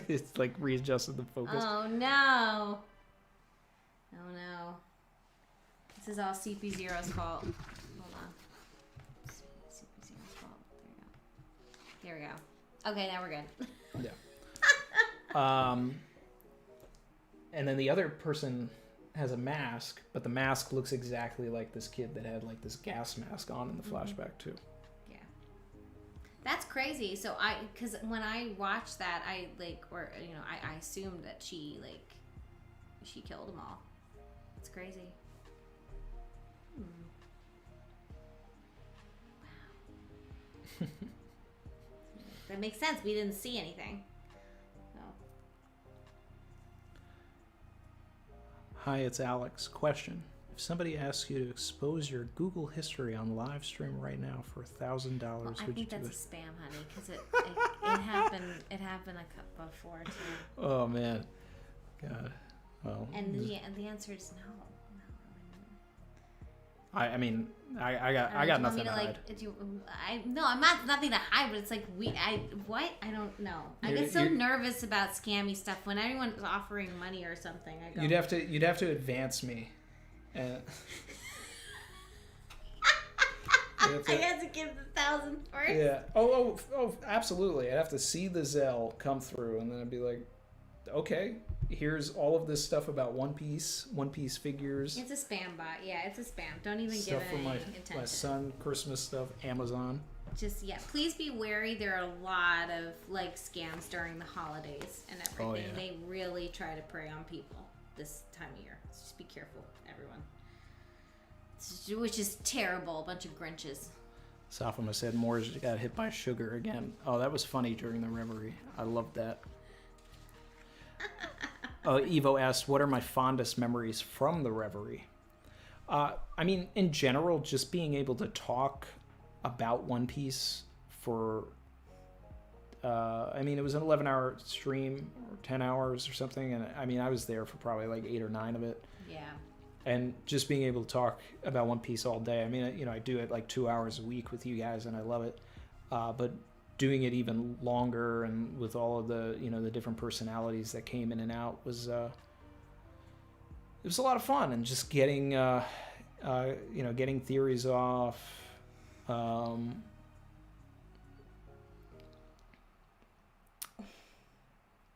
It's like readjusted the focus. Oh no. Oh no. This is all CP0's fault. Hold on. CP0's fault. There we go. Okay, now we're good. Yeah. And then the other person has a mask, but the mask looks exactly like this kid that had like this gas mask on in the flashback too. Yeah. That's crazy. So because when I watched that, I assumed that she killed them all. It's crazy. Wow. That makes sense. We didn't see anything. Hi, it's Alex. Question. If somebody asks you to expose your Google history on live stream right now for $1,000, Well, I would you think do that's it? a spam, honey, because it happened. It happened a couple before too. Oh man, God. Well, And the answer is no. I mean, I got nothing to hide. I'm not nothing to hide, but it's like I don't know. I get so nervous about scammy stuff when everyone's offering money or something. I go, You'd have to advance me And I had to give the 1,000 first. yeah. Oh, absolutely. I'd have to see the Zell come through, and then I'd be like, okay, here's all of this stuff about One Piece figures. It's a spam bot. Yeah, it's a spam. Don't even Stuff give it for any my attention. son, Christmas stuff, Amazon. Just, yeah, please be wary. There are a lot of, like, scams during the holidays and everything. Oh, yeah. They really try to prey on people this time of year. So just be careful, everyone. Which is terrible. A bunch of Grinches. Sophomore said Moore's got hit by sugar again. Oh, that was funny during the Reverie. I loved that. Evo asked, what are my fondest memories from the Reverie? I mean, in general, just being able to talk about One Piece for... I mean, it was an 11-hour stream, or 10 hours or something, and I mean, I was there for probably like 8 or 9 of it. Yeah. And just being able to talk about One Piece all day. I mean, you know, I do it like 2 hours a week with you guys, and I love it. But doing it even longer and with all of the, you know, the different personalities that came in and out was it was a lot of fun. And just getting, you know, getting theories off.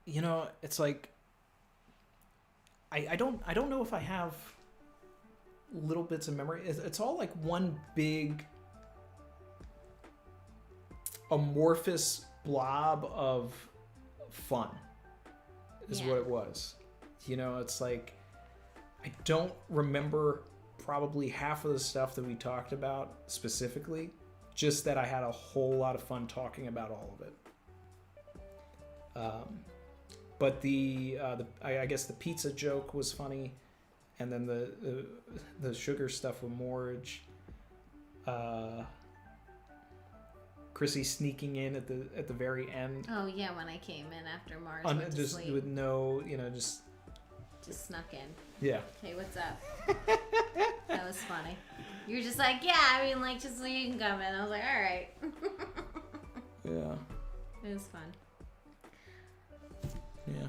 You know, it's like I don't know if I have little bits of memory. It's all like one big amorphous blob of fun is Yeah. what it was. You know, it's like I don't remember probably half of the stuff that we talked about specifically, just that I had a whole lot of fun talking about all of it. But I guess the pizza joke was funny, and then the sugar stuff with Morge, Chrissy sneaking in at the very end, Oh, yeah, when I came in after Mars went to just sleep. with no, you know, just Just snuck in. yeah. Hey, what's up? That was funny. You were just like, yeah, I mean, like, just so you can come in. I was like, all right. Yeah. It was fun. Yeah.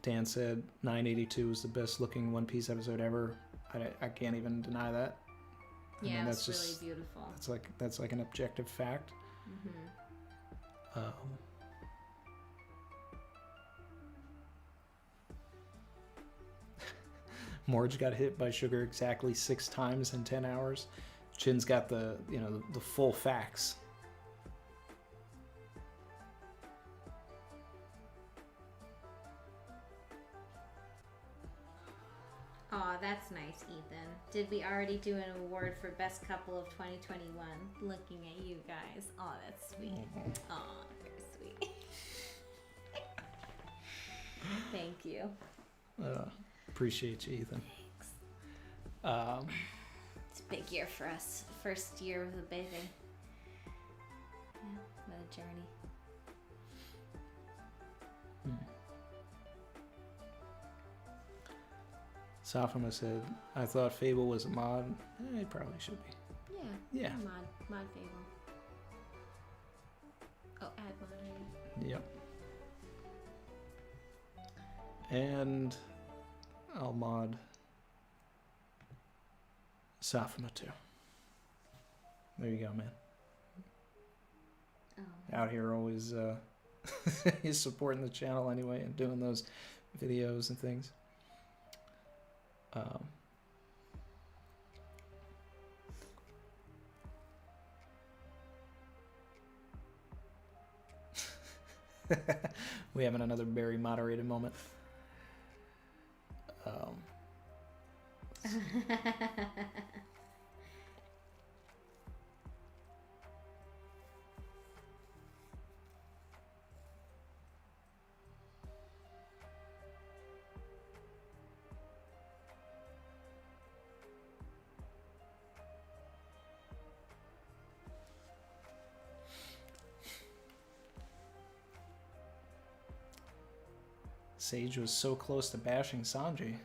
Dan said 982 was the best looking One Piece episode ever. I can't even deny that. I Yeah, mean, it that's was just- really beautiful. That's like an objective fact. Mm-hmm. Morge got hit by sugar exactly 6 times in 10 hours. Chin's got the, you know, the full facts. Aw, that's nice, Ethan. Did we already do an award for best couple of 2021? Looking at you guys. Aw, that's sweet. Aw, very sweet. Thank you. Appreciate you, Ethan. Thanks. It's a big year for us. First year of the baby. Yeah, what a journey. Safama said, I thought Fable was a mod. It probably should be. Yeah. Yeah. Mod Fable. Oh, add moderator. Yep. And I'll mod Safama too. There you go, man. Oh. Out here always he's supporting the channel anyway and doing those videos and things. We having another very moderated moment. Sage was so close to bashing Sanji.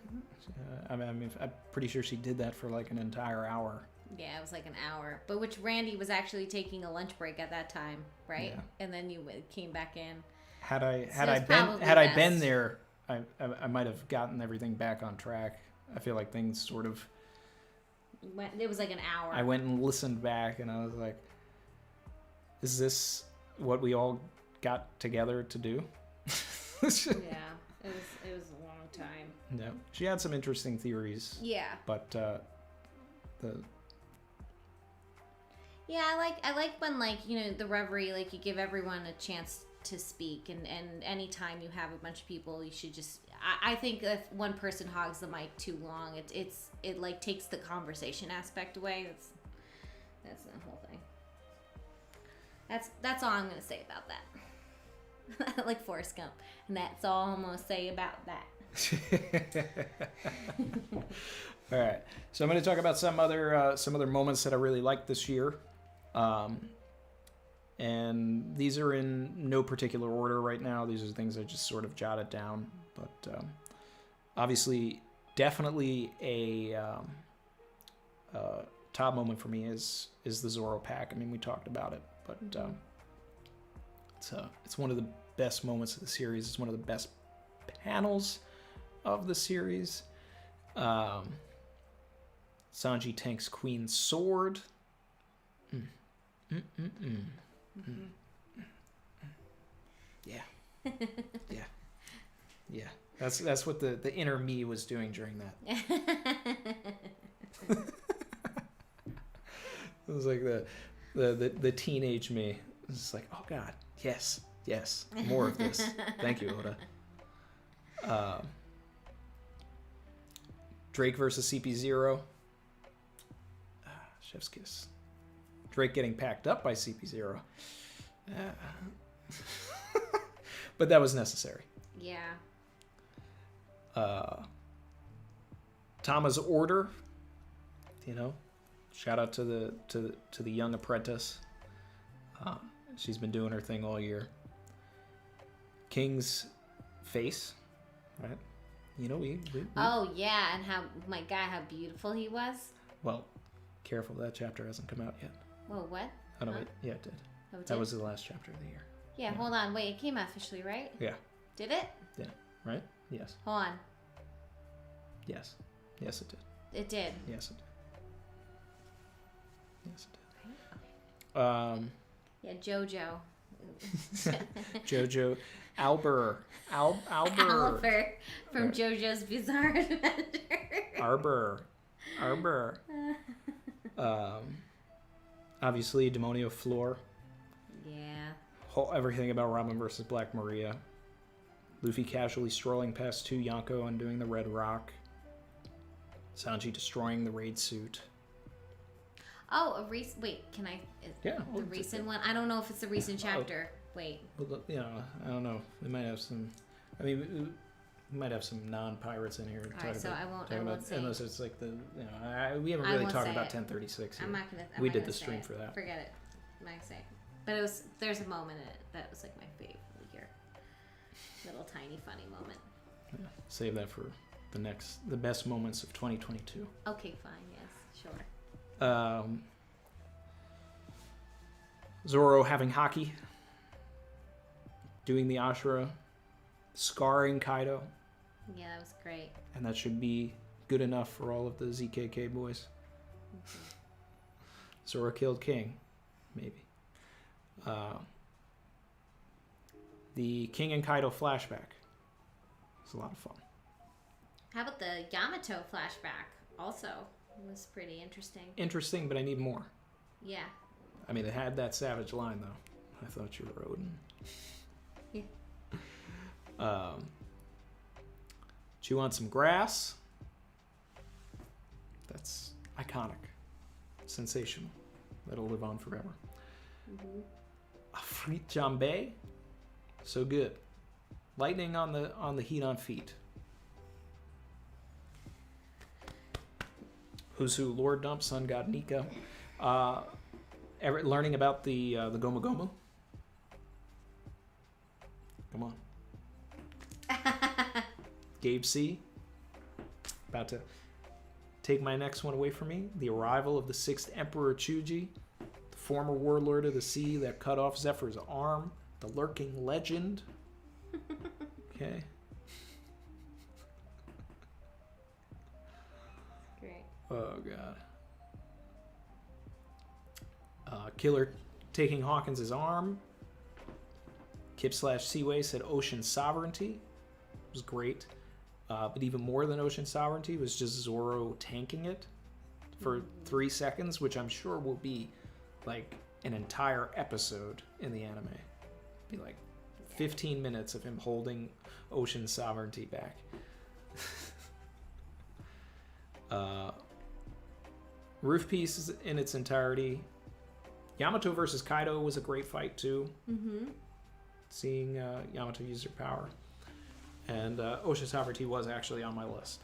I mean, I'm pretty sure she did that for like an entire hour. Yeah, it was like an hour. But which Randy was actually taking a lunch break at that time, right? Yeah. And then you came back in. Had I it's been probably had I best. been there I might have gotten everything back on track. I feel like things sort of. It was like an hour. I went and listened back, and I was like, "Is this what we all got together to do?" Yeah, it was a long time. No, she had some interesting theories. Yeah. But Yeah, I like when, like, you know, the Reverie, like, you give everyone a chance to speak, and anytime you have a bunch of people, you should just. I think if one person hogs the mic too long, it like takes the conversation aspect away. That's the whole thing. That's all I'm gonna say about that. Like Forrest Gump, and that's all I'm gonna say about that. All right, so I'm going to talk about some other moments that I really liked this year, and these are in no particular order right now. These are things I just sort of jotted down, but obviously, definitely a top moment for me is the Zoropack. I mean, we talked about it, but it's one of the best moments of the series. It's one of the best panels of the series. Sanji tanks Queen's sword. Yeah. Yeah. That's what the inner me was doing during that. It was like the teenage me. It was just like, oh God, yes, more of this. Thank you, Oda. Drake versus CP0. Chef's kiss. Drake getting packed up by CP0. But that was necessary. Yeah. Tama's order. You know, shout out to the young apprentice. She's been doing her thing all year. King's face, right? You know, we Oh yeah, and how beautiful he was. Well, careful, that chapter hasn't come out yet. Whoa, what? Oh no, Huh? wait, yeah, it did. Oh, it That did? was the last chapter of the year. Yeah, hold on. Wait, it came out officially, right? Yeah. Did it? Yeah. Right? Yes. Hold on. Yes. Yes, it did. It did. Yes, it did. Yes, it Right? did. Yeah, JoJo. Jojo, Albert, Oliver from JoJo's Bizarre Adventure. Arbor. Obviously, Demonio Floor. Yeah. Everything about Ramen versus Black Maria. Luffy casually strolling past two Yonko and doing the Red Rock. Sanji destroying the raid suit. Oh, wait, can I? Yeah. The recent one? I don't know if it's a recent chapter. Wait. Well, you know, I don't know. It might have some. I mean, we might have some non-pirates in here. All right, so I won't say. Unless it's like the, you know, we haven't really talked about 1036 here. I'm not gonna. We did the stream for that. Forget it. I'm not gonna say it. But there's a moment in it that was like my favorite here. Little tiny funny moment. Yeah, save that for the best moments of 2022. Okay, fine. Yes, sure. Zoro having hockey, doing the Ashura, scarring Kaido, Yeah, that was great. and that should be good enough for all of the ZKK boys. Zoro killed King, maybe. The King and Kaido flashback was a lot of fun. How about the Yamato flashback? Also, it was pretty interesting. Interesting, but I need more. Yeah. I mean, it had that savage line, though. I thought you were Odin. Chew on some grass. That's iconic. Sensational. That'll live on forever. Afrit Jambe. So good. Lightning on the heat on feet. Who's Who, Lord Dump, Sun God Nika. Learning about the Gomu Gomu. Come on. Gabe C. About to take my next one away from me. The arrival of the 6th Emperor Chuji, the former warlord of the sea that cut off Zephyr's arm, the lurking legend. Okay. Oh god. Killer taking Hawkins' arm. Kip/Seaway said Ocean Sovereignty was great. But even more than Ocean Sovereignty was just Zoro tanking it for 3 seconds, which I'm sure will be like an entire episode in the anime. Be like 15 minutes of him holding Ocean Sovereignty back. Roof Piece is in its entirety. Yamato versus Kaido was a great fight too. Mm-hmm. Seeing Yamato use her power. And Ocean Sovereignty was actually on my list.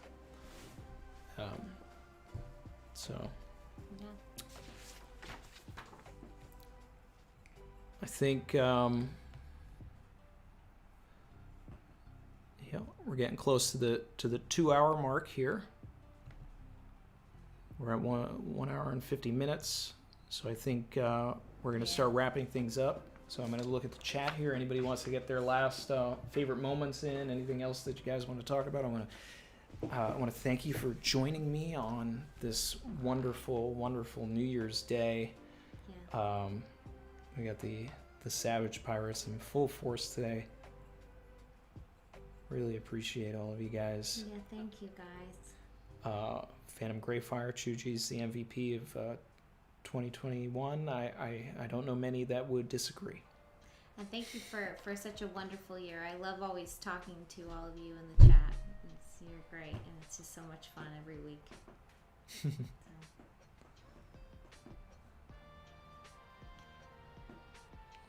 So. Yeah. I think we're getting close to the 2 hour mark here. We're at 1 hour and 50 minutes. So I think we're going to start wrapping things up. So I'm going to look at the chat here. Anybody wants to get their last favorite moments in? Anything else that you guys want to talk about? I want to thank you for joining me on this wonderful, wonderful New Year's Day. Yeah. We got the Savage Pirates in full force today. Really appreciate all of you guys. Yeah, thank you guys. Phantom Greyfire, Chuji's the MVP of 2021. I don't know many that would disagree. And thank you for such a wonderful year. I love always talking to all of you in the chat. You're great, and it's just so much fun every week. So.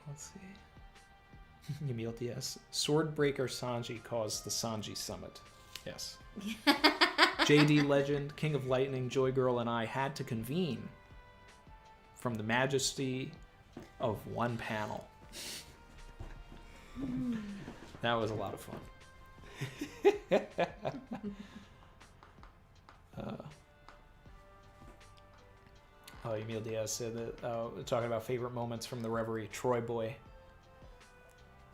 Let's see. Yamil DS. Swordbreaker Sanji caused the Sanji Summit. Yes. JD Legend, King of Lightning, Joy Girl, and I had to convene from the majesty of one panel. That was a lot of fun. Emil Diaz said that we're talking about favorite moments from the Reverie. Troy Boy.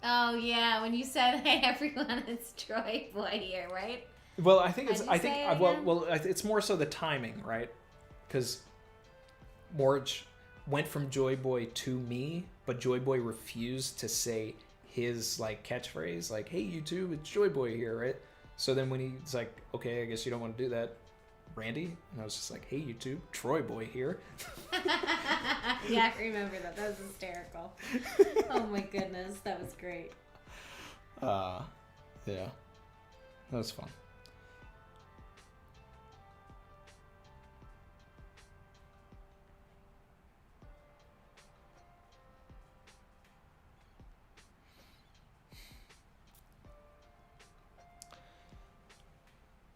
Oh yeah, when you said, "Hey everyone, it's Troy Boy here," right? Well, I think it's. How'd you say it Well, it's more so the timing, right? Because Morge went from Joy Boy to me, but Joy Boy refused to say his like catchphrase, like "Hey YouTube, it's Joy Boy here," right? So then when he's like, "Okay, I guess you don't want to do that, Randy," and I was just like, "Hey YouTube, Troy Boy here." Yeah, I remember that. That was hysterical. Oh my goodness, that was great. Yeah, that was fun.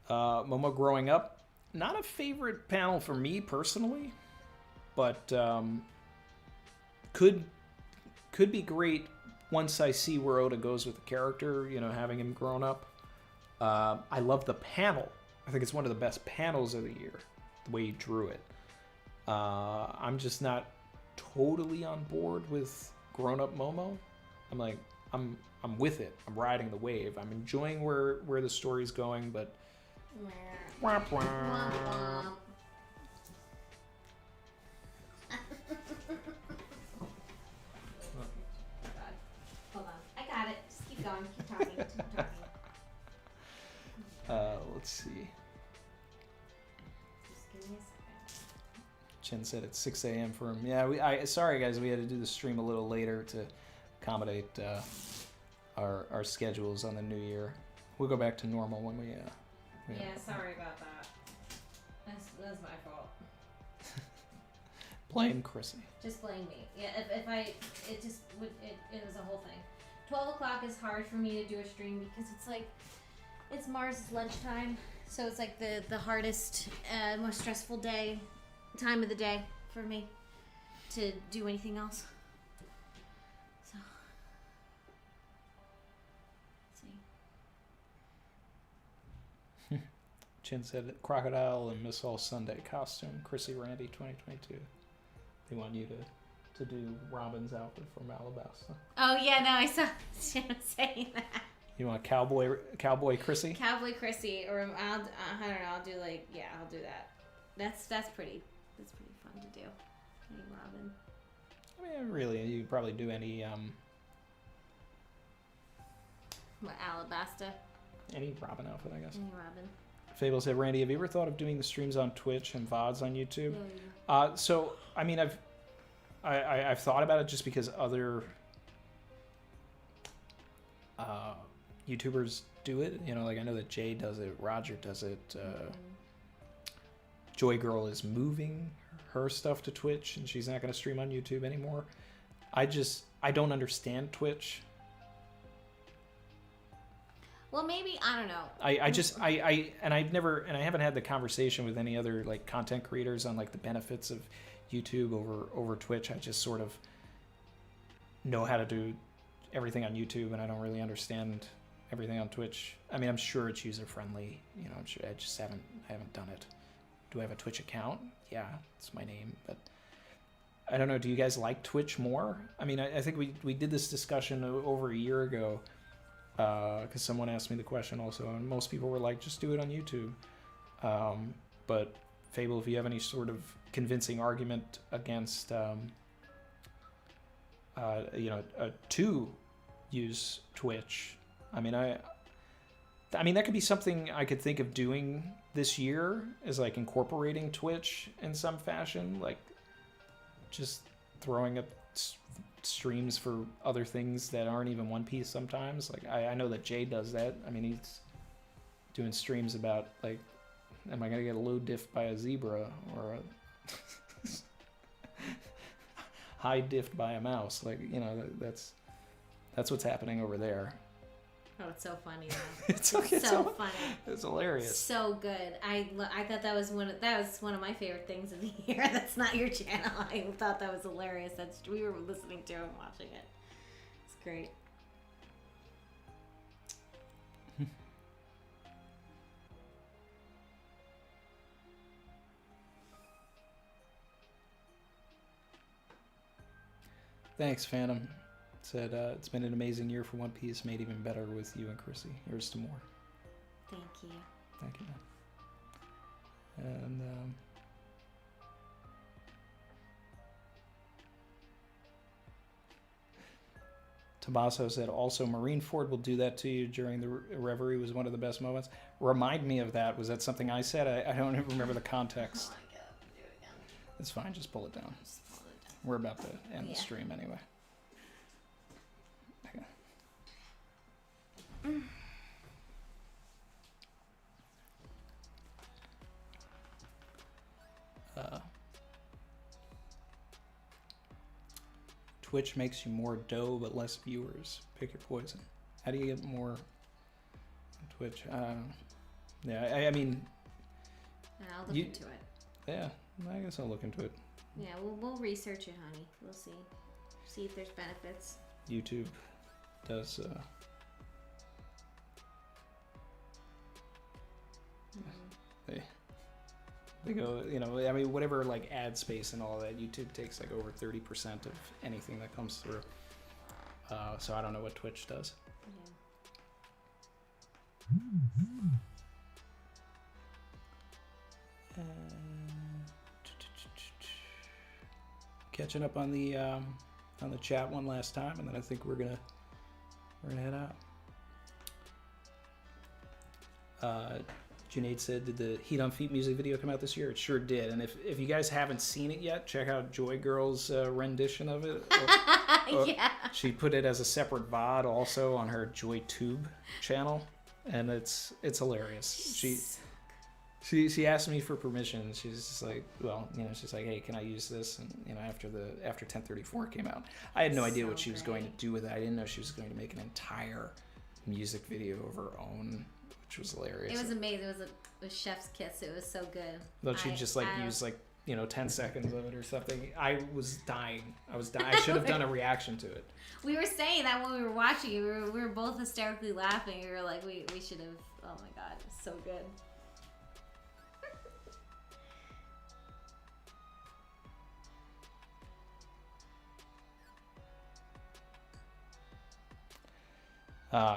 Momo growing up, not a favorite panel for me personally, but could be great once I see where Oda goes with the character, you know, having him grown up. I love the panel. I think it's one of the best panels of the year, the way he drew it. I'm just not totally on board with grown-up Momo. I'm like, I'm with it. I'm riding the wave. I'm enjoying where the story's going, but womp womp. Hold on. I got it. Just keep going. Keep talking. Keep talking. Let's see. Just give me a second. Chen said it's 6 a.m. for him. Yeah, sorry guys, we had to do the stream a little later to accommodate our schedules on the new year. We'll go back to normal when we. Yeah, sorry about that. That's my fault. Blame Chrissy. Just blame me. Yeah, it was a whole thing. 12 o'clock is hard for me to do a stream because it's Mars' lunchtime, so it's like the hardest, most stressful time of the day for me to do anything else. So, let's see. Chen said crocodile and Miss All Sunday costume. Chrissy Randy 2022. They want you to do Robin's outfit from Alabasta. Oh yeah, no, I saw Shannon saying that. You want cowboy Chrissy? Cowboy Chrissy, or I don't know. I'll do I'll do that. That's pretty fun to do. Hey, Robin. I mean, really, you could probably do any What, Alabasta? any Robin outfit, I guess. Hey, Robin. Fable said, Randy, have you ever thought of doing the streams on Twitch and VODs on YouTube? Yeah. So, I mean, I've thought about it just because other YouTubers do it. You know, like I know that Jay does it, Roger does it. Joy Girl is moving her stuff to Twitch, and she's not going to stream on YouTube anymore. I don't understand Twitch. Well, maybe, I don't know. I haven't had the conversation with any other like content creators on like the benefits of YouTube over Twitch. I just sort of know how to do everything on YouTube, and I don't really understand everything on Twitch. I mean, I'm sure it's user friendly. You know, I'm sure I just haven't done it. Do I have a Twitch account? Yeah, it's my name, but I don't know. Do you guys like Twitch more? I mean, I think we did this discussion over a year ago. Because someone asked me the question also, and most people were like, just do it on YouTube. But Fable, if you have any sort of convincing argument against, to use Twitch, I mean, that could be something I could think of doing this year, is like incorporating Twitch in some fashion, like just throwing up streams for other things that aren't even One Piece sometimes. Like I know that Jay does that. I mean, he's doing streams about like, am I gonna get low diffed by a zebra or a high diffed by a mouse? Like, you know, that's what's happening over there. Oh, it's so funny. It's so funny. It's hilarious. So good. I thought that was one of my favorite things of the year. That's not your channel. I thought that was hilarious. We were listening to and watching it. It's great. Thanks, Phantom. Said it's been an amazing year for One Piece, made even better with you and Chrissy. Here's to more. Thank you. Thank you, man. And Tommaso said also Marineford will do that to you during the Reverie was one of the best moments. Remind me of that. Was that something I said? I don't even remember the context. Oh my God, do it again. It's fine. Just pull it down. Just pull it down. We're about to end the stream anyway. Twitch makes you more dough but less viewers. Pick your poison. How do you get more on Twitch? Yeah, I mean... I'll look into it. Yeah, I guess I'll look into it. Yeah, we'll research it, honey. We'll see. See if there's benefits. YouTube does... They go, you know, I mean, whatever, like, ad space and all that, YouTube takes, like, over 30% of anything that comes through. So I don't know what Twitch does. Yeah. Catching up on the chat one last time, and then I think we're gonna head out. Junaid said, did the Heat on Feet music video come out this year? It sure did. And if you guys haven't seen it yet, check out Joy Girl's rendition of it. Yeah. She put it as a separate VOD also on her JoyTube channel, and it's hilarious. She asked me for permission. She's just like, well, you know, she's like, hey, can I use this? And you know, after 1034 came out, I had no idea what she was going to do with it. I didn't know she was going to make an entire music video of her own, which was hilarious. It was amazing. It was chef's kiss. It was so good. Though she just like used like, you know, 10 seconds of it or something. I was dying. I should have done a reaction to it. We were saying that when we were watching it. We were both hysterically laughing. We were like, we should have. Oh my God, it was so good.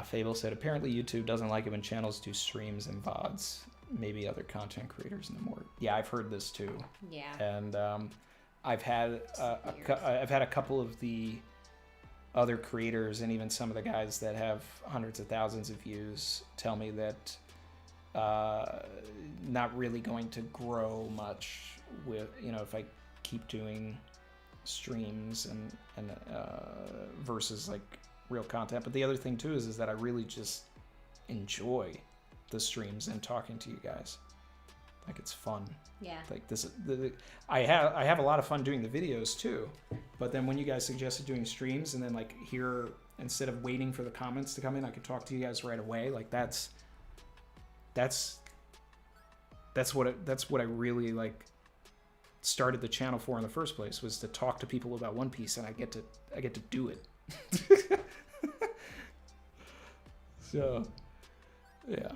Fable said, apparently YouTube doesn't like it when channels do streams and VODs. maybe other content creators in the more. Yeah, I've heard this too. Yeah. And I've had I've had a couple of the other creators and even some of the guys that have hundreds of thousands of views tell me that not really going to grow much with, you know, if I keep doing streams and versus like real content. But the other thing too is that I really just enjoy the streams and talking to you guys. Like, it's fun. Yeah. Like I have a lot of fun doing the videos too, but then when you guys suggested doing streams and then like here, instead of waiting for the comments to come in, I could talk to you guys right away. Like that's what I really like started the channel for in the first place, was to talk to people about One Piece, and I get to do it. So yeah.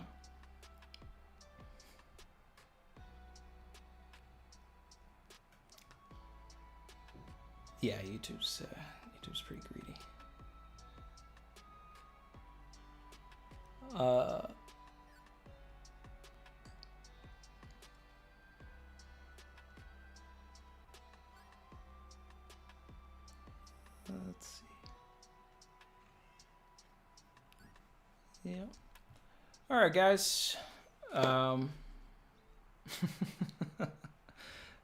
Yeah, YouTube's pretty greedy. Let's see. Yeah. All right, guys.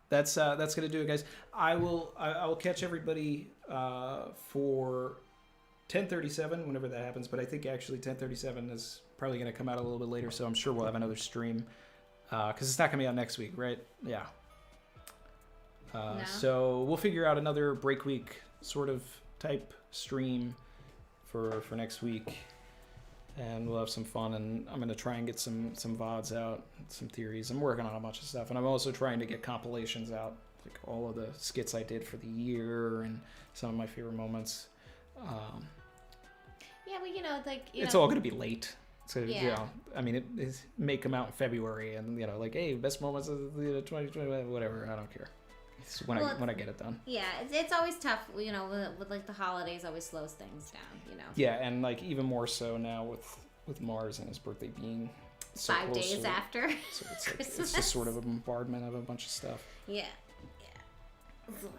That's gonna do it, guys. I will catch everybody for 10:37 whenever that happens. But I think actually 10:37 is probably gonna come out a little bit later, so I'm sure we'll have another stream because it's not gonna be out next week, right? Yeah. No. So we'll figure out another break week sort of type stream for next week, and we'll have some fun. And I'm gonna try and get some VODs out, some theories. I'm working on a bunch of stuff, and I'm also trying to get compilations out, like all of the skits I did for the year and some of my favorite moments. Yeah, well, you know, like It's all gonna be late. So Yeah. you know, I mean, it may come out in February, and you know, like, hey, best moments of the 2020, whatever. I don't care. It's when I get it done. Yeah, it's always tough, you know, with like the holidays always slows things down, you know. Yeah, and like even more so now with Mars and his birthday being so 5 close days to it. after So it's like, it's Christmas. just sort of a bombardment of a bunch of stuff. Yeah. It's a lot.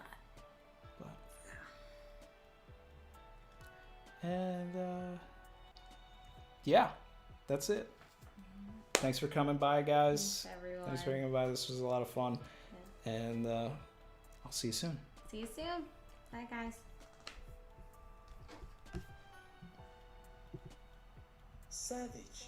But... And yeah, that's it. Thanks for coming by, guys. Thanks, everyone. Thanks for coming by. This was a lot of fun. Yeah. And I'll see you soon. See you soon. Bye, guys. Savage.